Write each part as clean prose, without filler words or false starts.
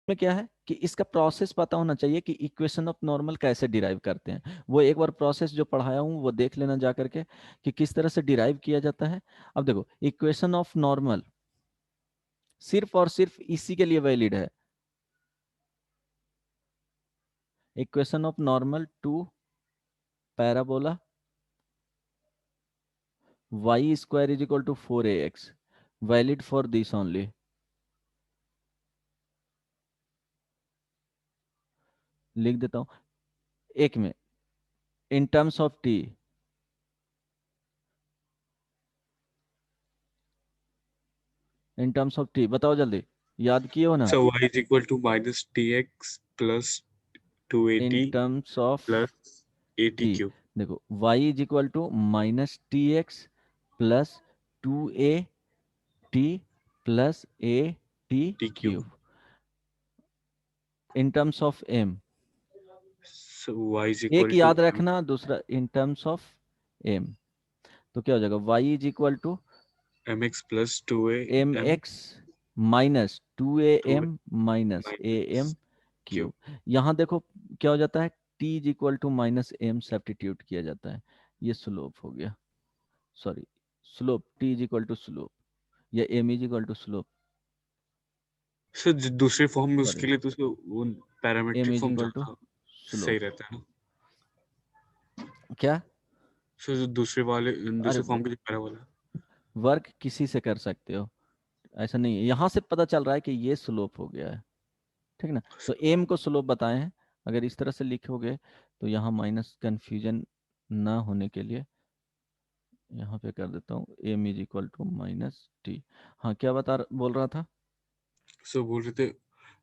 में क्या है कि इसका प्रोसेस पता होना चाहिए कि इक्वेशन ऑफ नॉर्मल कैसे डिराइव करते हैं। वो एक बार प्रोसेस जो पढ़ाया हूँ वो देख लेना जा करके कि किस तरह से डिराइव किया जाता है। अब देखो, इक्वेशन ऑफ नॉर्मल सिर्फ और सिर्फ इसी के लिए वैलिड है, equation of normal to parabola y square is equal to 4ax, valid for this only. लिख देता हूं एक में, इन terms of t, in terms of t बताओ जल्दी, याद किए हो ना? So y is equal to minus tx plus in 2at terms of plus at t, cube देखो y is equal to minus t x plus 2a t plus a t t cube. Cube, in terms of m। So y is एक equal to याद रखना, दूसरा इन terms of m। तो क्या हो जाएगा, y is equal to mx plus 2a M m X minus two A 2 M minus A M minus cube. Cube. यहाँ देखो क्या हो जाता है, T is equal to minus M substitute किया जाता है, ये स्लोप हो गया, sorry slope, T is equal to slope या M is equal to slope, sir दूसरे फॉर्म में सॉरी उसके लिए तो उसको वो M parametric is form equal to ज्यादा स्लोप। सही रहता है ना। क्या? सर जो दूसरे वाले अरे दूसरे फॉर्म के जो पैरा वाला वर्क किसी से कर सकते हो, ऐसा नहीं है, यहाँ से पता चल रहा है कि ये स्लोप हो गया है, ठीक ना? तो एम को स्लोप बताए हैं, अगर इस तरह से लिखोगे तो यहाँ माइनस कंफ्यूजन ना होने के लिए यहाँ पे कर देता हूँ m is equal to minus t. हाँ क्या बोल रहा था? सर बोल रहे थे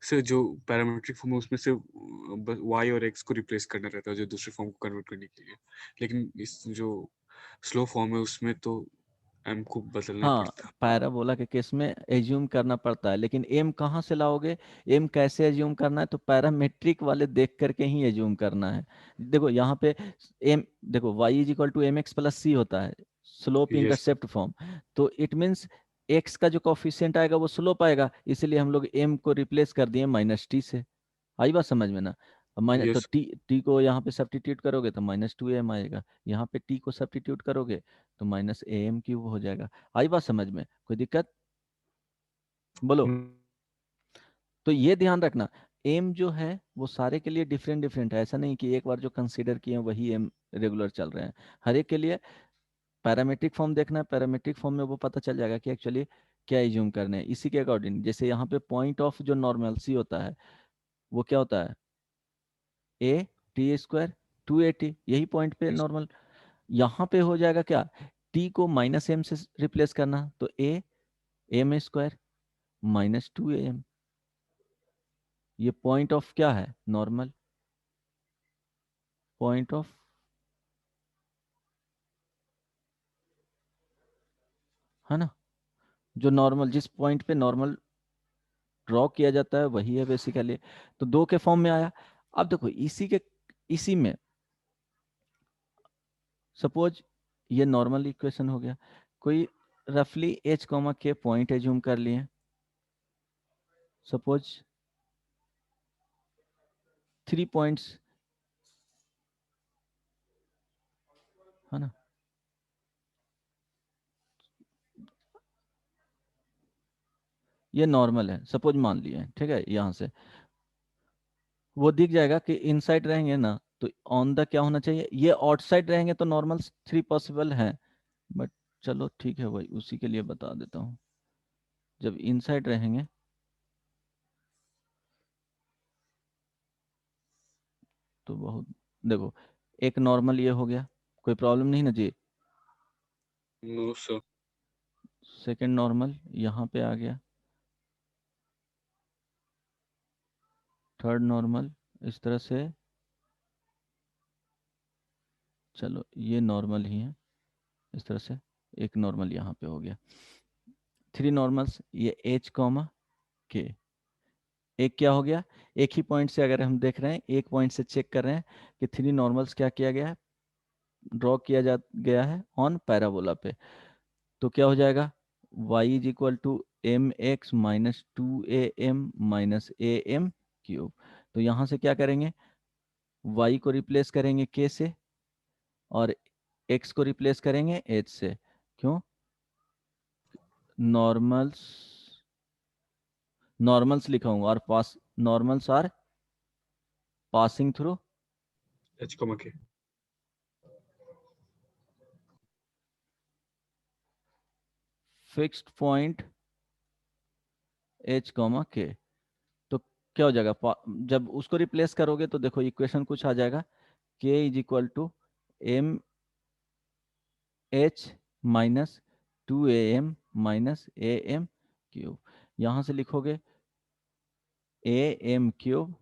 सर जो पैरामीट्रिक फॉर्म है उसमें से y और x को रिप्लेस करना रहता है जो दूसरे फॉर्म को कन्वर्ट करने के लिए, लेकिन इस जो स्लो फॉर्म है उसमें तो m को बदलना ही हाँ, पड़ता है। पैराबोला के केस में एज्यूम करना पड़ता है, लेकिन एम कहाँ से लाओगे? एम कैसे एज्यूम करना है? तो पैरामेट्रिक वाले देख करके ही एज्यूम करना है। देखो यहाँ पे एम, देखो Y is equal to M X plus C होता है, स्लोप यस इंटरसेप्ट फॉर्म। तो इट मीन्स एक्स का जो कोफिशिएंट आएगा वो स्लोप आएगा, इसीलिए हम लोग एम को रिप्लेस कर दिए माइनस टी से। आई बात समझ में ना? माइनस तो यस टी, टी को यहाँ पे सब्स्टिट्यूट करोगे तो माइनस टू एम आएगा, यहाँ पे टी को सब्स्टिट्यूट करोगे तो माइनस ए एम क्यूब हो जाएगा। आई बात समझ में? कोई दिक्कत? बोलो। तो ये ध्यान रखना, एम जो है वो सारे के लिए डिफरेंट डिफरेंट है, ऐसा नहीं कि एक बार जो कंसीडर किए वही एम रेगुलर चल रहे हैं, हर एक के लिए पैरामेट्रिक फॉर्म देखना है, पैरामेट्रिक फॉर्म में वो पता चल जाएगा कि एक्चुअली क्या एज्यूम करने हैं, इसी के अकॉर्डिंग। जैसे यहाँ पे पॉइंट ऑफ जो नॉर्मल सी होता है वो क्या होता है, a T square two A t, यही पॉइंट पे नॉर्मल। यहाँ पे हो जाएगा क्या, टी को माइनस एम से रिप्लेस करना, तो a m square minus two a m, ये पॉइंट ऑफ क्या है, नॉर्मल, पॉइंट ऑफ, है ना? जो नॉर्मल, जिस पॉइंट पे नॉर्मल ड्रॉ किया जाता है वही है बेसिकली। तो दो के फॉर्म में आया। अब देखो इसी में सपोज ये नॉर्मल इक्वेशन हो गया, कोई रफली एच कॉमा के पॉइंट एज्यूम कर लिए, सपोज 3 पॉइंट्स, है ना? ये नॉर्मल है सपोज मान लिए, ठीक है, यहाँ से वो दिख जाएगा कि इनसाइड रहेंगे ना तो ऑन द क्या होना चाहिए, ये आउटसाइड रहेंगे तो नॉर्मल 3 पॉसिबल है, बट चलो ठीक है भाई, उसी के लिए बता देता हूँ। जब इनसाइड रहेंगे तो बहुत, देखो एक नॉर्मल ये हो गया, कोई प्रॉब्लम नहीं ना जी? नो सर सेकंड नॉर्मल यहाँ पे आ गया, थर्ड नॉर्मल इस तरह से, चलो ये नॉर्मल ही है, इस तरह से एक नॉर्मल यहाँ पे हो गया, 3 नॉर्मल्स, ये एच कॉमा के। एक क्या हो गया, एक ही पॉइंट से अगर हम देख रहे हैं, एक पॉइंट से चेक कर रहे हैं कि 3 नॉर्मल्स क्या किया गया है, ड्रॉ किया जा गया है ऑन पैराबोला पे, तो क्या हो जाएगा, y is equal to M x minus two a m minus A m cube. तो यहाँ से क्या करेंगे, y को रिप्लेस करेंगे k से और x को रिप्लेस करेंगे h से। क्यों? नॉर्मल्स, नॉर्मल्स लिखा हूँ और पास, normals are passing through h, k। Fixed point h k। तो क्या हो जाएगा, जब उसको रिप्लेस करोगे तो देखो इक्वेशन कुछ आ जाएगा, k is equal to m h minus two a m minus A m cube. यहाँ से लिखोगे a m cube,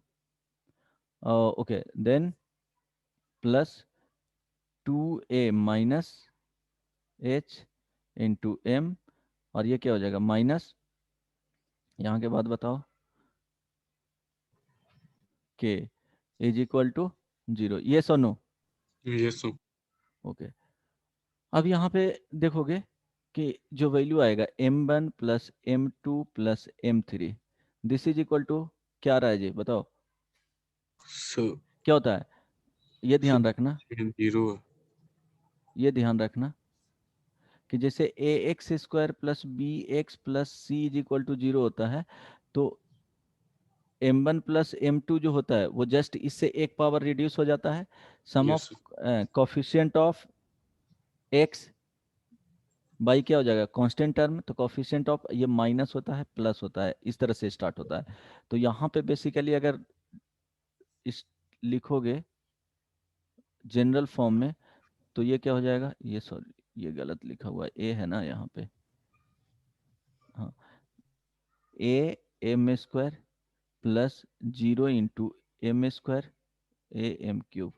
okay, then plus two A minus h into m, और ये क्या हो जाएगा माइनस, यहाँ के बाद बताओ, के इज इक्वल टू 0, ये so no. Yes sir. Okay, अब यहाँ पे देखोगे कि जो वैल्यू आएगा m1 plus m2 plus m3, this is equal to क्या आ रहा है जी, बताओ सर क्या होता है, ये ध्यान रखना, 0। ये ध्यान रखना कि जैसे A X square plus B X plus C is equal to 0 होता है, तो m1 प्लस m2 जो होता है वो जस्ट इससे एक पावर रिड्यूस हो जाता है, sum of yes sir. Coefficient of X by क्या हो जाएगा कांस्टेंट टर्म, तो कोफिशिएंट ऑफ ये माइनस होता है प्लस होता है, इस तरह से स्टार्ट होता है। तो यहाँ पे बेसिकली अगर इस लिखोगे जनरल फॉर्म में, तो ये क्या हो जाएगा, ये सॉरी ये गलत लिखा हुआ है, ए है ना यहाँ पे, हाँ, a m square plus 0 into m square a m cube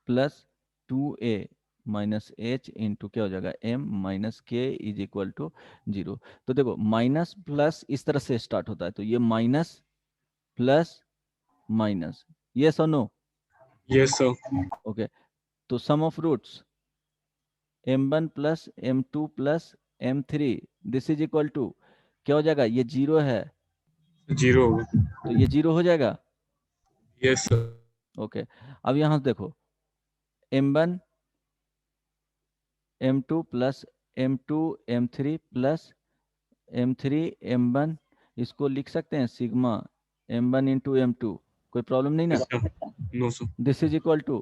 plus two A minus h into क्या हो जाएगा m minus k is equal to 0। तो देखो माइनस प्लस इस तरह से स्टार्ट होता है, तो ये माइनस प्लस माइनस, यस और नो, यस सर। ओके। तो sum of roots m1 plus m2 plus m3, this is equal to क्या हो जाएगा, ये 0 है 0 होगा। तो ये 0 हो जाएगा, यस सर। ओके। अब यहाँ देखो m1 m2 plus m2 m3 plus m3 m1, इसको लिख सकते हैं सिग्मा m1 इंटू m2, कोई प्रॉब्लम नहीं ना, yes sir. No sir. This is equal to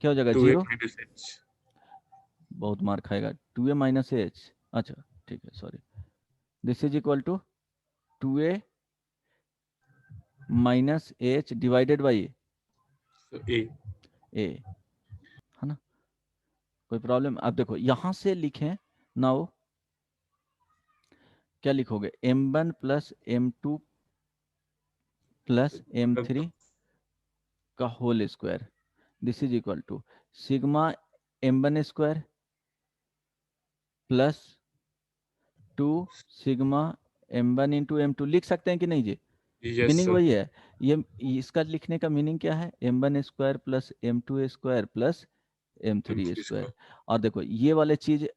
क्या हो जाएगा 2a 0, minus h। बहुत मार खाएगा, 2a माइनस एच, अच्छा ठीक है sorry, this is equal to 2a minus h divided by a। ए, है ना, कोई प्रॉब्लम। अब देखो यहां से लिखें, नाउ क्या लिखोगे m1 plus m2 plus m3 का whole square, this is equal to sigma m1 square plus 2 sigma m1 into m2, लिख सकते हैं कि नहीं जी, यस मीनिंग सर। वही है। ये इसका लिखने का मीनिंग क्या है, m1 square plus m2 square plus m3 m3 square. Square. और देखो ये वाले चीज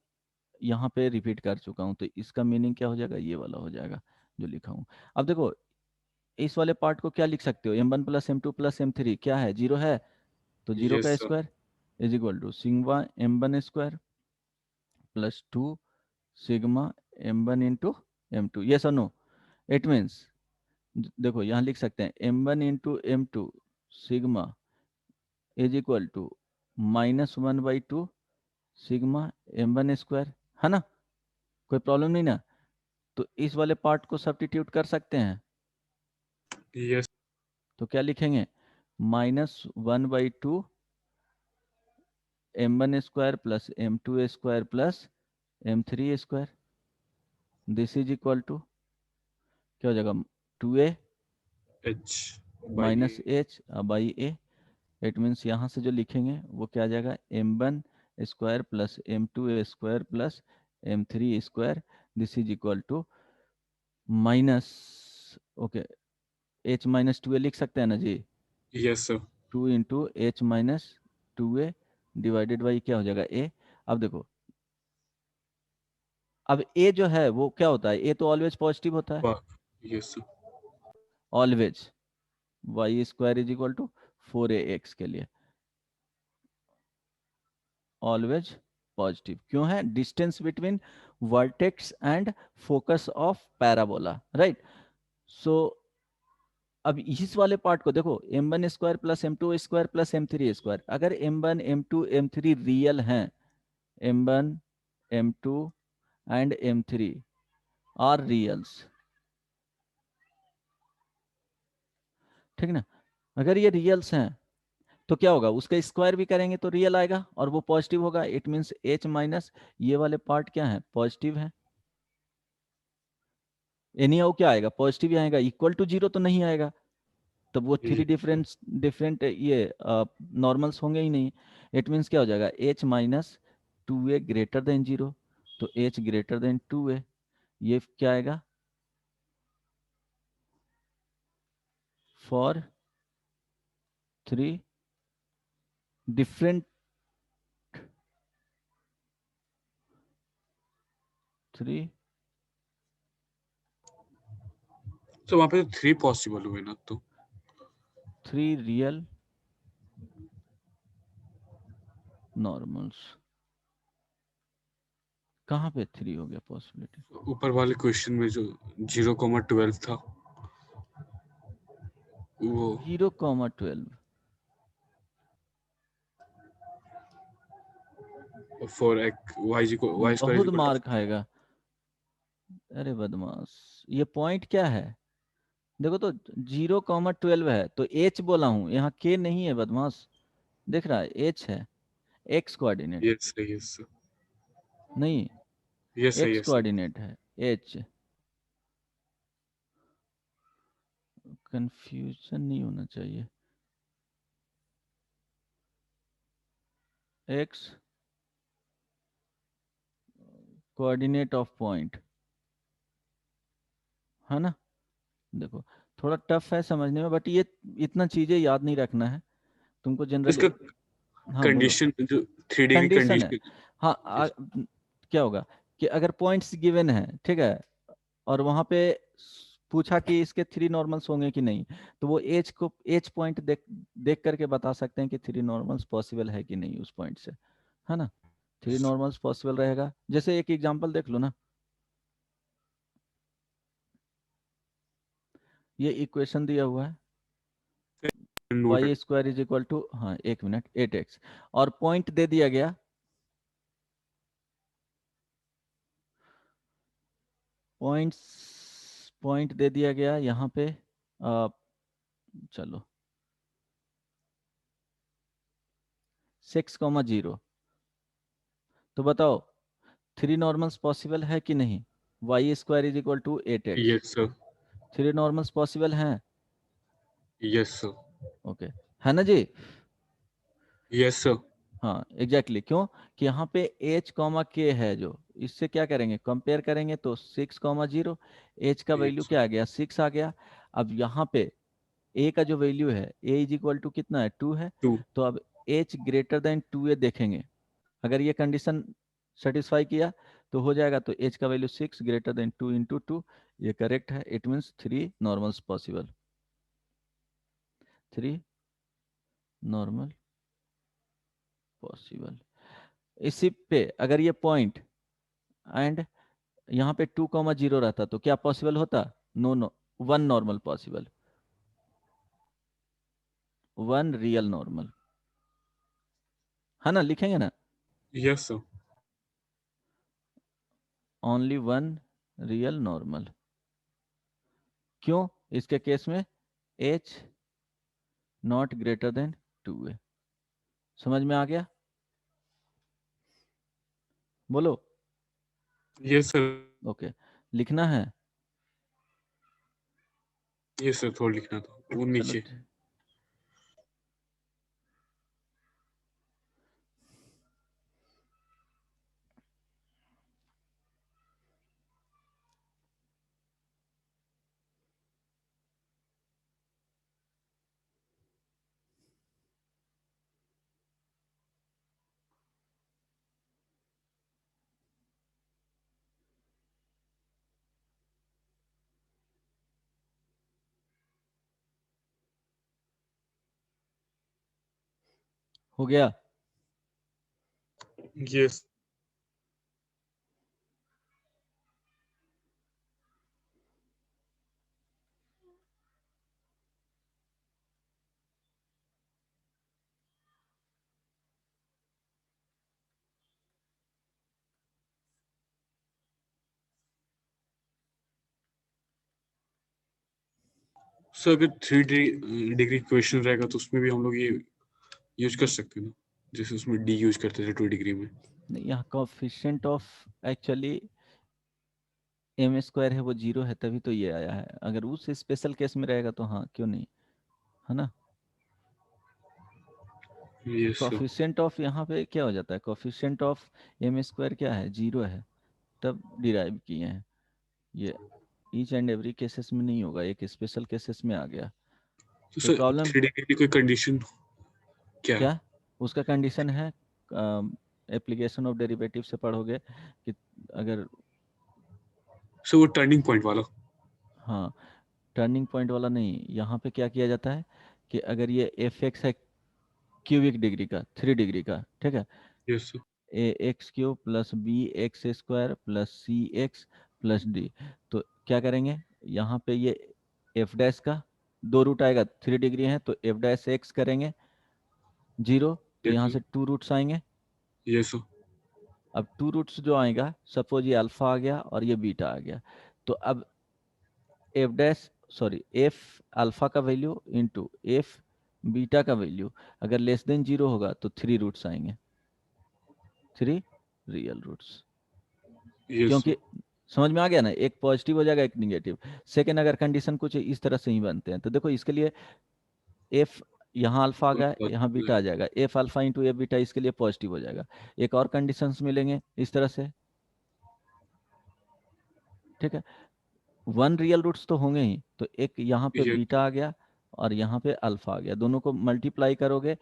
यहाँ पे रिपीट कर चुका हूँ, तो इसका मीनिंग क्या हो जाएगा, ये वाला हो जाएगा जो लिखा हूँ। अब देखो इस वाले पार्ट को क्या लिख सकते हो, m1 plus m2 plus m3 क्या है, 0 है, तो 0 यस का sir. Square is equal to sigma m1 square plus 2 sigma m1 into m2, ये सर नो, इट मीन्स देखो यहाँ लिख सकते हैं m1 into m2 sigma is equal to -1/2 sigma m1 square, है ना, कोई प्रॉब्लम नहीं ना। तो इस वाले पार्ट को सब्स्टिट्यूट कर सकते हैं, यस। तो क्या लिखेंगे -1/2 m1 square plus m2 square plus m3 square, this is equal to क्या हो जाएगा 2a h by a। Minus H by A, it means यहाँ से जो लिखेंगे वो क्या आ जाएगा m1 square plus m2 square plus m3 square, this is equal to minus, okay, h minus 2a लिख सकते हैं ना जी, yes sir. 2 into H minus 2a divided by क्या हो जाएगा a। अब देखो अब ए जो है वो क्या होता है, ए तो ऑलवेज पॉजिटिव होता है, yes sir. Always Y square is equal to 4ax के लिए ऑलवेज पॉजिटिव क्यों है, distance between vertex and focus of parabola, right. So अब इस वाले पार्ट को देखो, m1 square plus m2 square plus m3 square, अगर m1 m2 m3 रियल हैं, m1 m2 and m3 are रियल्स, ठीक ना। अगर ये रियल्स हैं तो क्या होगा, उसका स्क्वायर भी करेंगे तो रियल आएगा और वो पॉजिटिव होगा, इट मीन्स h माइनस ये वाले पार्ट क्या है, पॉजिटिव है। एनी हाउ क्या आएगा, पॉजिटिव ही आएगा, इक्वल टू जीरो तो नहीं आएगा, तब वो थ्री डिफरेंट डिफरेंट ये नॉर्मल्स होंगे ही नहीं। इट मीन्स क्या हो जाएगा, h minus 2a greater than zero, तो h ग्रेटर देन 2a, ये क्या आएगा, फॉर थ्री डिफरेंट थ्री तो वहां पे तो 3 पॉसिबल हुए ना, तो थ्री रियल नॉर्मल्स, कहाँ पे थ्री हो गया पॉसिबिलिटी, ऊपर वाले क्वेश्चन में जो 0,12 था वो 0,12, फॉर वाई को वाई स्क्वायर बहुत इक्वल मार टू। खाएगा, अरे बदमाश, ये पॉइंट क्या है, देखो तो 0,12 है तो एच बोला हूं, यहाँ के नहीं है बदमाश, दिख रहा है एच है, X coordinate yes sir, yes sir, नहीं, yes sir, X yes sir. Coordinate है एच, कंफ्यूजन नहीं होना चाहिए, एक्स कोऑर्डिनेट ऑफ पॉइंट, है ना। देखो थोड़ा टफ है समझने में, बट ये इतना चीजें याद नहीं रखना है तुमको जनरली। इसका हाँ बोलो, कंडीशन जो 3D की कंडीशन है, कंडीशन। हाँ क्या होगा कि अगर पॉइंट्स गिवन है, ठीक है, और वहां पे पूछा कि इसके थ्री नॉर्मल्स होंगे कि नहीं, तो वो एज को एज पॉइंट देख देख करके बता सकते हैं कि थ्री नॉर्मल्स पॉसिबल है कि नहीं उस पॉइंट से, है ना। थ्री नॉर्मल्स पॉसिबल रहेगा, जैसे एक एग्जांपल देख लो ना, ये इक्वेशन दिया हुआ है, note. Y square is equal to, हाँ एक मिनट, 8x, और पॉइंट दे दिया गया, पॉइंट दे दिया गया यहाँ पे, आ, चलो 6,0, तो बताओ थ्री नॉर्मल्स पॉसिबल है कि नहीं, Y square is equal to 8x, yes sir, three normals possible हैं, यस सर, ओके, है ना जी। Yes sir. हाँ एग्जैक्टली क्यों, कि यहाँ पे एच कॉमा के है जो, इससे क्या करेंगे, कंपेयर करेंगे तो 6,0, एच का वैल्यू यस क्या आ गया, 6 आ गया। अब यहाँ पे ए का जो वैल्यू है, ए इज इक्वल टू कितना है, 2 है, 2। तो अब एच ग्रेटर देन 2a देखेंगे, अगर ये कंडीशन सेटिस्फाई किया तो हो जाएगा, तो एच का वैल्यू 6 ग्रेटर देन 2 × 2, ये करेक्ट है, it means three normals possible, three normal possible. इसी पे अगर ये पॉइंट एंड यहाँ पे 2,0 रहता तो क्या पॉसिबल होता, no no, one normal possible, one real normal, है ना, लिखेंगे ना, yes sir. Only one real normal, क्यों, इसके केस में H not greater than 2a, समझ में आ गया, बोलो, यस सर। ओके, लिखना है, यस सर, थोड़ा लिखना था वो चलो नीचे। हो गया? यस। सर अगर 3 डिग्री क्वेश्चन रहेगा तो उसमें भी हम लोग ये यूज कर सकते हैं ना, जैसे उसमें डी यूज करते थे 2 डिग्री में। नहीं, यहाँ coefficient of actually m square है वो 0 है, तभी तो ये आया है। अगर उस स्पेशल केस में रहेगा तो हाँ, क्यों नहीं, है ना। Yes sir. कोफिशिएंट ऑफ यहाँ पे क्या हो जाता है, कोफिशिएंट ऑफ एम स्क्वायर क्या है, 0 है, तब डिराइव किए हैं ये। ईच एंड एवरी केसेस में नहीं होगा, एक स्पेशल केसेस में आ गया। तो कोई सर प्रॉब्लम? 3 डिग्री की कोई कंडीशन क्या है? क्या उसका कंडीशन है? एप्लीकेशन ऑफ डेरिवेटिव से पढ़ोगे कि अगर, सर वो टर्निंग पॉइंट वाला। हाँ, टर्निंग पॉइंट वाला नहीं, यहाँ पे क्या किया जाता है कि अगर ये एफ एक्स है क्यूबिक डिग्री का, 3 डिग्री का, ठीक है, yes sir. A X cube plus B X square plus C X plus D, तो क्या करेंगे, यहाँ पे ये एफ डैश का 2 रूट आएगा, 3 डिग्री है तो एफ डैश एक्स करेंगे 0, तो यस यहाँ सर। से 2 रूट्स आएंगे। Yes sir. अब 2 रूट्स जो आएगा, सपोज ये अल्फा आ गया और ये बीटा आ गया, तो अब F dash, sorry, F alpha का वैल्यू इंटू एफ बीटा का वैल्यू अगर लेस देन 0 होगा तो 3 रूट्स आएंगे, 3 रियल रूट्स। Yes sir. क्योंकि समझ में आ गया ना, एक पॉजिटिव हो जाएगा एक निगेटिव। सेकेंड, अगर कंडीशन कुछ इस तरह से ही बनते हैं तो देखो इसके लिए एफ, यहाँ अल्फा आ गया, यहाँ बीटा आ जाएगा, F alpha into f beta इसके लिए पॉजिटिव हो जाएगा। एक और कंडीशंस मिलेंगे इस तरह से, ठीक है। 1 रियल रूट्स तो होंगे ही, तो एक यहाँ पे यस बीटा आ गया और यहाँ पे अल्फा आ गया, दोनों को मल्टीप्लाई करोगे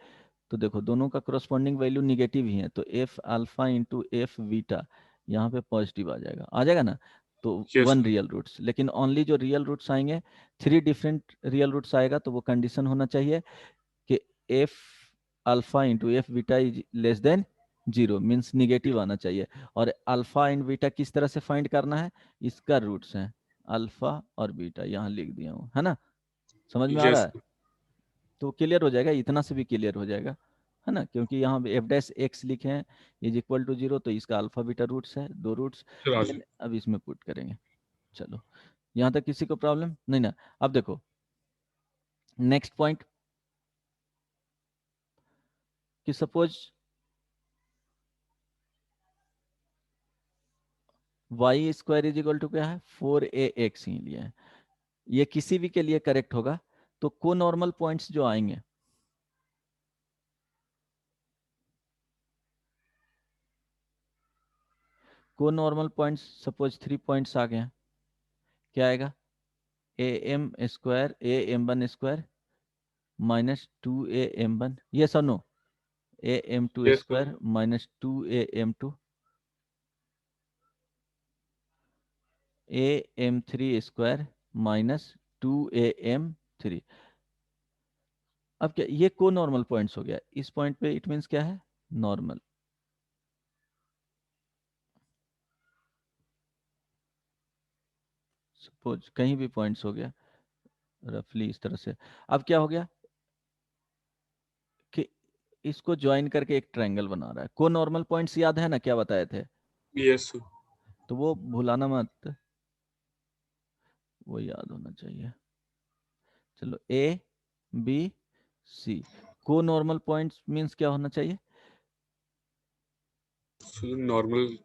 तो देखो दोनों का करस्पॉन्डिंग वैल्यू निगेटिव ही है, तो f alpha into f beta यहाँ पे पॉजिटिव आ जाएगा ना। तो yes one sir. Real roots, लेकिन ओनली जो रियल रूट्स आएंगे, 3 डिफरेंट रियल रूट्स आएगा, तो वो कंडीशन होना चाहिए कि F alpha into f beta is less than 0, means negative आना चाहिए। और अल्फा एंड बीटा किस तरह से फाइंड करना है, इसका रूट्स है अल्फा और बीटा, यहाँ लिख दिया हूँ, है ना, समझ में आ रहा यस है। तो क्लियर हो जाएगा, इतना से भी क्लियर हो जाएगा, है ना, क्योंकि यहाँ एफ डैश एक्स लिखे हैं इज इक्वल टू 0, तो इसका अल्फा बीटा रूट्स है, 2 रूट्स। सर आज। देन अब इसमें पुट करेंगे। चलो, यहाँ तक किसी को प्रॉब्लम नहीं ना। अब देखो नेक्स्ट पॉइंट, कि suppose y square is equal to क्या है, 4ax ही लिया है, ये किसी भी के लिए करेक्ट होगा। तो को नॉर्मल पॉइंट्स जो आएंगे, को नॉर्मल पॉइंट्स सपोज 3 पॉइंट्स आ गए हैं, क्या आएगा, a m square a m one square -2a m1, ये sir no, am2 yes sir. Square -2am2, am3 square -2am3। अब क्या, ये को नॉर्मल पॉइंट्स हो गया, इस पॉइंट पे इट मीन्स क्या है, नॉर्मल। सपोज कहीं भी पॉइंट्स हो गया रफली इस तरह से। अब क्या हो गया कि इसको ज्वाइन करके एक ट्रायंगल बना रहा है, को नॉर्मल पॉइंट्स याद है ना, क्या बताए थे, यस सर। तो वो भुलाना मत, वो याद होना चाहिए। चलो, ए बी सी, को नॉर्मल पॉइंट्स मीन्स क्या होना चाहिए, नॉर्मल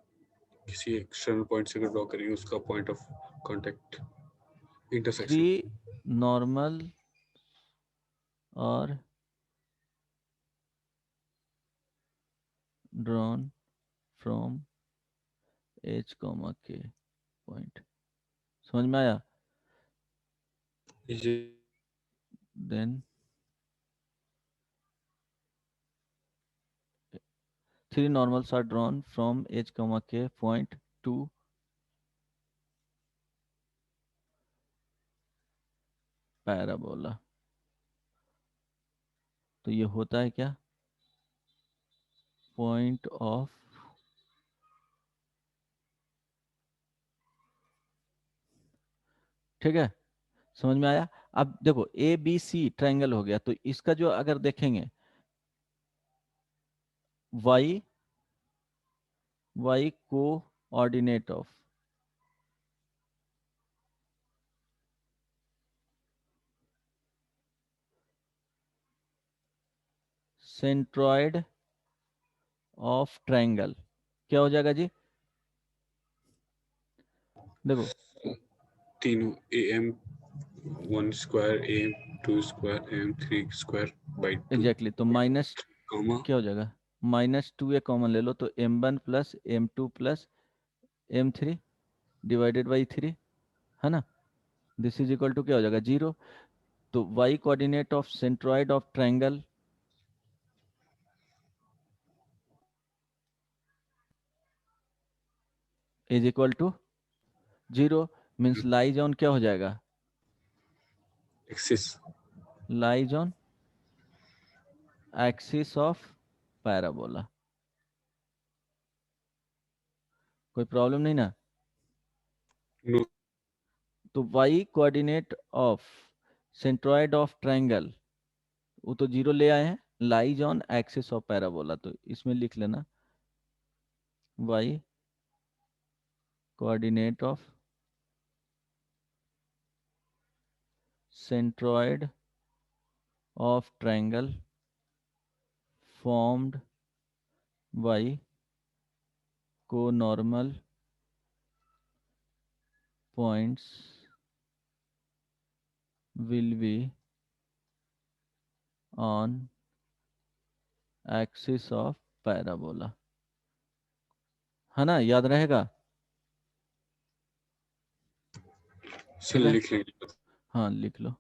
किसी एक्सटर्नल पॉइंट से अगर ड्रॉ करेंगे उसका point of contact, 3 intersection. Normal और ड्रॉन फ्रॉम एच कॉमा के पॉइंट, समझ में आया। ये then 3 normals are drawn from h comma k point to parabola. तो ये होता है क्या, पॉइंट ऑफ ठीक है, समझ में आया। अब देखो ए बी सी ट्रायंगल हो गया, तो इसका जो अगर देखेंगे y coordinate of centroid of triangle क्या हो जाएगा जी? देखो तीनों AM1 square AM2 square AM3 square by 2 exactly, तो माइनस कॉमा क्या हो जाएगा, -2a कॉमन ले लो, तो m1 plus m2 plus m3 divided by 3, है ना। दिस इज इक्वल टू क्या हो जाएगा, 0। तो y coordinate of centroid of triangle is equal to 0, means lies on क्या हो जाएगा, axis lies on axis of parabola. कोई प्रॉब्लम नहीं ना। नो तो y coordinate of centroid of triangle वो तो 0 ले आए हैं, lies on axis of parabola, तो इसमें लिख लेना y coordinate of centroid of triangle formed by conormal points will be on axis of parabola, है ना, याद रहेगा। सर ठीक है, लिख लेंगे। हाँ लिख लो।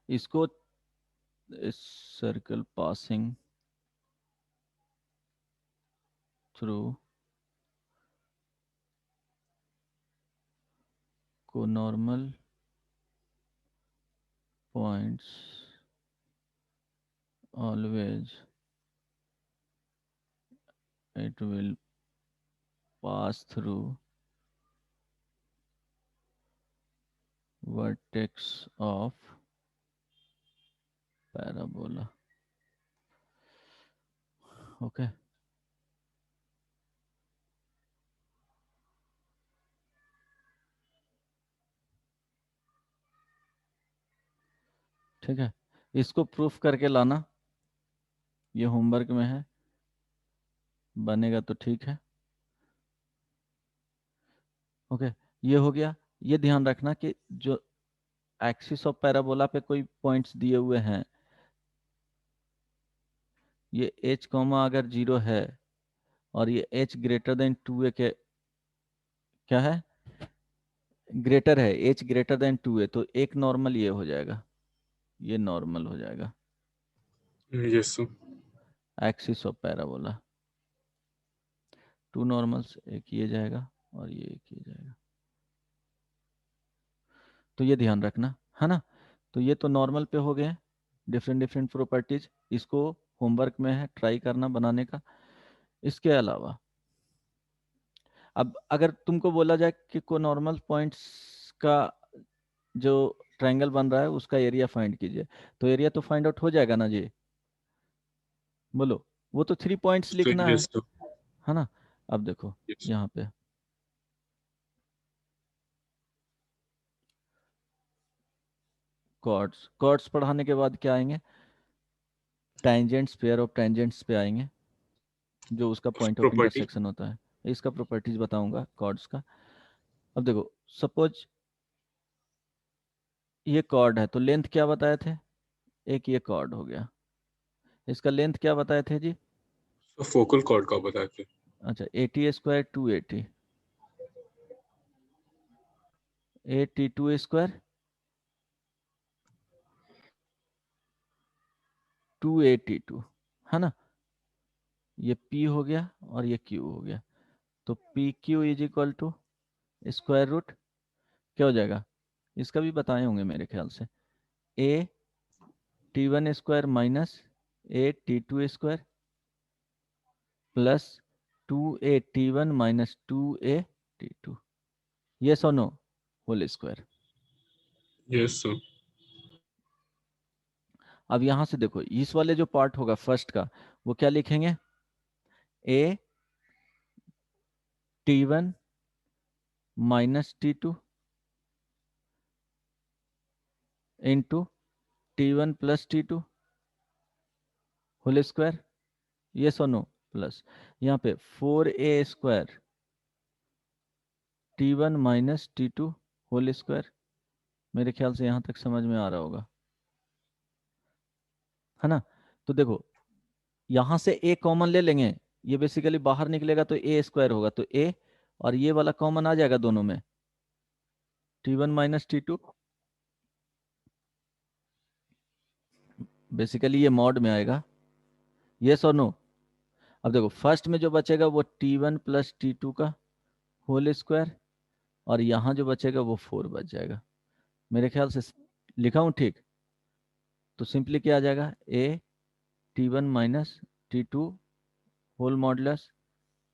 इसको circle passing through conormal points always it will pass through vertex of parabola। Okay, ठीक है, इसको प्रूफ करके लाना, ये होमवर्क में है, बनेगा तो ठीक है। ओके, ये हो गया। ये ध्यान रखना कि जो एक्सिस ऑफ पैराबोला पे कोई पॉइंट्स दिए हुए हैं, ये h कॉमा अगर 0 है और ये h ग्रेटर देन 2a के क्या है, ग्रेटर है, h ग्रेटर देन 2a, तो एक नॉर्मल ये हो जाएगा, ये नॉर्मल हो जाएगा yes sir axis of parabola. 2 normals, एक ये जाएगा और ये एक ये जाएगा, तो ये ध्यान रखना, है ना। तो ये तो नॉर्मल पे हो गए डिफरेंट डिफरेंट प्रॉपर्टीज, इसको होमवर्क में है ट्राई करना बनाने का। इसके अलावा अब अगर तुमको बोला जाए कि को नॉर्मल पॉइंट्स का जो ट्रायंगल बन रहा है उसका एरिया फाइंड कीजिए, तो एरिया तो फाइंड आउट हो जाएगा ना जी, बोलो। वो तो 3 पॉइंट्स लिखना यस सर है ना। अब देखो यस यहाँ पे कॉर्ड्स, कॉर्ड्स पढ़ाने के बाद क्या आएंगे, टेंजेंट्स, पेयर ऑफ टेंजेंट्स पे आएंगे, जो उसका पॉइंट ऑफ प्रॉपर्टी इंटरसेक्शन होता है। इसका प्रॉपर्टीज बताऊंगा कॉर्ड्स का। अब देखो सपोज ये कॉर्ड है, तो लेंथ क्या बताए थे, एक ये कॉर्ड हो गया, इसका लेंथ क्या बताए थे जी, फोकल कॉर्ड का बताए थे अच्छा 80 स्क्वायर 280, 82 स्क्वायर 282, है ना। ये P हो गया और ये Q हो गया, तो P Q is equal to square root क्या हो जाएगा, इसका भी बताए होंगे मेरे ख्याल से, A T one square minus A T two square plus two A T one minus two A T two, yes और no, whole square. Yes sir. अब यहां से देखो इस वाले जो पार्ट होगा फर्स्ट का, वो क्या लिखेंगे, a T one minus t two into t one plus t two whole square, yes और नो, प्लस यहाँ पे four a square t one minus t two whole square. मेरे ख्याल से यहाँ तक समझ में आ रहा होगा, है ना। तो देखो यहाँ से ए कॉमन ले लेंगे, ये बेसिकली बाहर निकलेगा तो ए स्क्वायर होगा, तो ए और ये वाला कॉमन आ जाएगा दोनों में, t one minus t two, basically ये मॉड में आएगा, यस और नो। अब देखो फर्स्ट में जो बचेगा वो t one plus t two का होल स्क्वायर, और यहाँ जो बचेगा वो फोर बच जाएगा। मेरे ख्याल से लिखा हूँ ठीक, तो सिंपली क्या आ जाएगा, A T one minus t two whole modulus,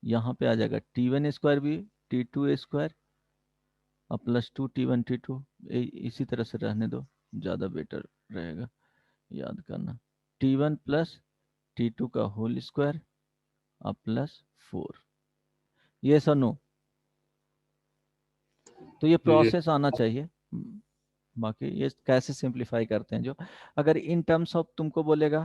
यहाँ पे आ जाएगा टी वन स्क्वायर भी टी टू स्क्वायर और plus two t one t two, इसी तरह से रहने दो, ज़्यादा बेटर रहेगा याद करना, t one plus t two का होल स्क्वायर और प्लस फोर, ये सर नो। तो ये ये प्रोसेस आना चाहिए। बाकी ये कैसे सिंप्लीफाई करते हैं, जो अगर इन टर्म्स ऑफ तुमको बोलेगा,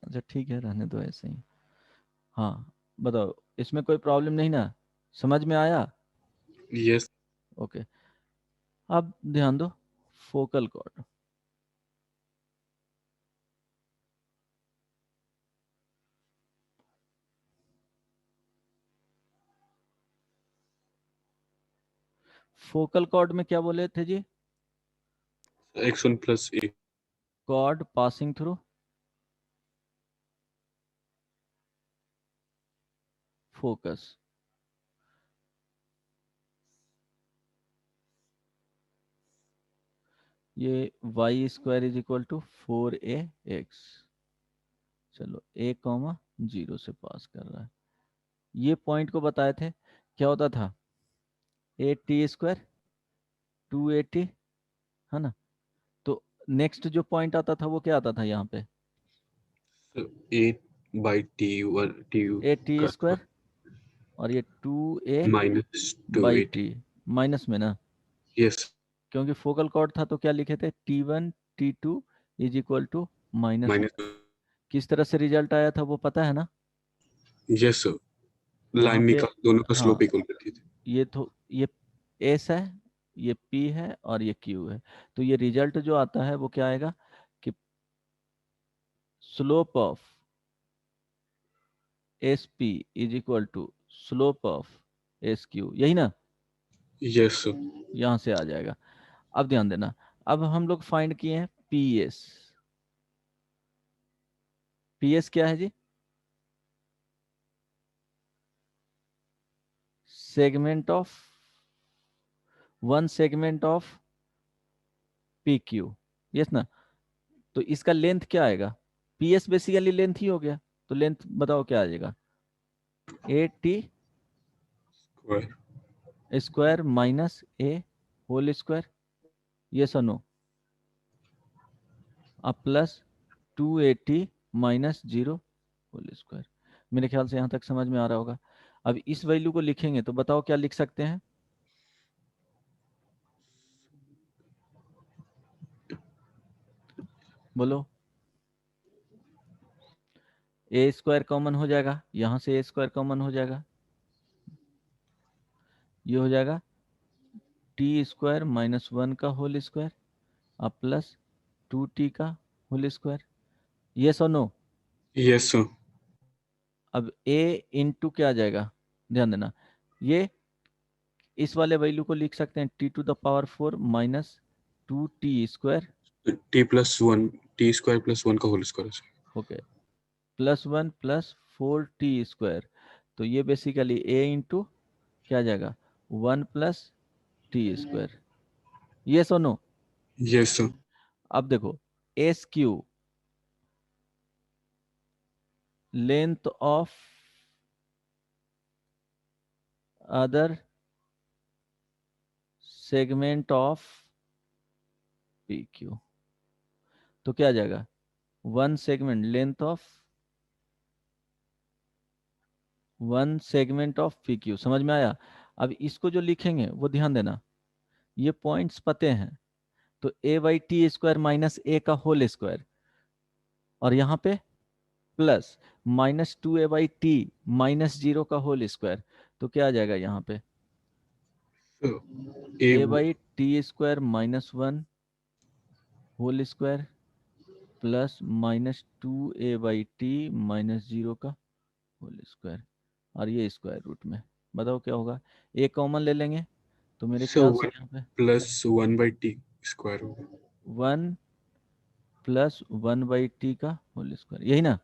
अच्छा ठीक है रहने दो ऐसे ही। हाँ बताओ, इसमें कोई प्रॉब्लम नहीं ना, समझ में आया। यस। ओके, अब ध्यान दो, फोकल कॉर्ड, फोकल कॉर्ड में क्या बोले थे जी, x1 plus a. Chord passing through focus, ये y square is equal to four a x, चलो ए कॉमा जीरो से पास कर रहा है, ये पॉइंट को बताए थे, क्या होता था, a T square two A t, है ना। तो नेक्स्ट जो पॉइंट आता था वो क्या आता था यहाँ पे, A by T one T A T का स्क्वायर और ये two A minus two by eight. T, minus में ना, यस। क्योंकि फोकल कॉर्ड था तो क्या लिखे थे, t one t two is equal to minus one. Minus. किस तरह से रिजल्ट आया था वो पता है ना, यस सर। यहाँ लाइन पे, निकाल, दोनों का हाँ स्लोप इक्वल करती थी। ये तो ये एस है, ये पी है और ये क्यू है, तो ये रिजल्ट जो आता है वो क्या आएगा कि slope of S P is equal to slope of S Q, यही ना, यस सर। यहाँ से आ जाएगा। अब ध्यान देना, अब हम लोग फाइंड किए हैं पी एस, पी एस क्या है जी, segment of, one segment of P Q, yes ना। तो इसका लेंथ क्या आएगा, पी एस बेसिकली लेंथ ही हो गया, तो लेंथ बताओ क्या आ जाएगा, A T square. Square minus A whole square, ये सनो, अब प्लस टू ए T minus zero whole square. मेरे ख्याल से यहाँ तक समझ में आ रहा होगा। अब इस वैल्यू को लिखेंगे तो बताओ क्या लिख सकते हैं, बोलो, ए स्क्वायर कॉमन हो जाएगा, यहाँ से ए स्क्वायर कॉमन हो जाएगा, ये हो जाएगा टी स्क्वायर माइनस वन का होल स्क्वायर अब प्लस टू टी का होल स्क्वायर, यस और नो। Yes sir. अब a इंटू क्या आ जाएगा, ध्यान देना, ये इस वाले वैल्यू को लिख सकते हैं t to the power four minus 2t², t plus one, t square plus one का होल स्क्वायर। ओके, +1 + 4t², तो ये बेसिकली a इंटू क्या आ जाएगा 1 + t², ये सुनो। Yes sir. अब देखो SQ, length of other segment of PQ, तो क्या आ जाएगा 1 segment, length of 1 segment of PQ, समझ में आया। अब इसको जो लिखेंगे वो ध्यान देना, ये पॉइंट्स पते हैं, तो a/t² माइनस a का होल स्क्वायर, और यहाँ पे प्लस -2a/t माइनस 0 का होल स्क्वायर, तो क्या आ जाएगा यहाँ पे a a/t² minus 1 whole square plus -2a/t minus 0 का होल स्क्वायर, और ये स्क्वायर रूट में, बताओ क्या होगा। ए कॉमन ले लेंगे तो मेरे सर ख्याल से वन यहाँ पे plus one by T square होगा। 1 + 1/t का होल स्क्वायर, यही ना।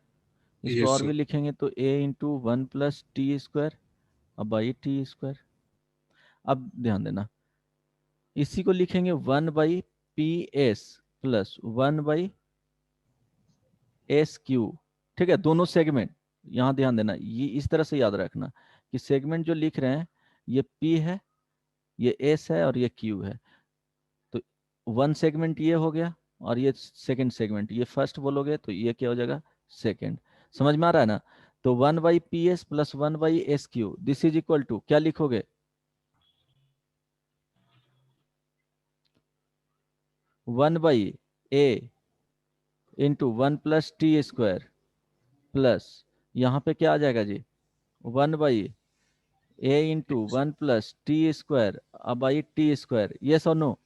इसको यस और सर। भी लिखेंगे तो a इंटू 1 + t² अब /t²। अब ध्यान देना, इसी को लिखेंगे 1/PS प्लस 1/SQ, ठीक है, दोनों सेगमेंट। यहाँ ध्यान देना, ये इस तरह से याद रखना कि सेगमेंट जो लिख रहे हैं ये P है, ये S है और ये Q है, तो 1 सेगमेंट ये हो गया और ये सेकंड सेगमेंट, ये फर्स्ट बोलोगे तो ये क्या हो जाएगा सेकंड। समझ में आ रहा है ना। तो 1/PS plus 1/SQ this is equal to क्या लिखोगे 1/A इंटू 1 + t² प्लस यहाँ पे क्या आ जाएगा जी 1/A इंटू 1 + t² /t², यस और no.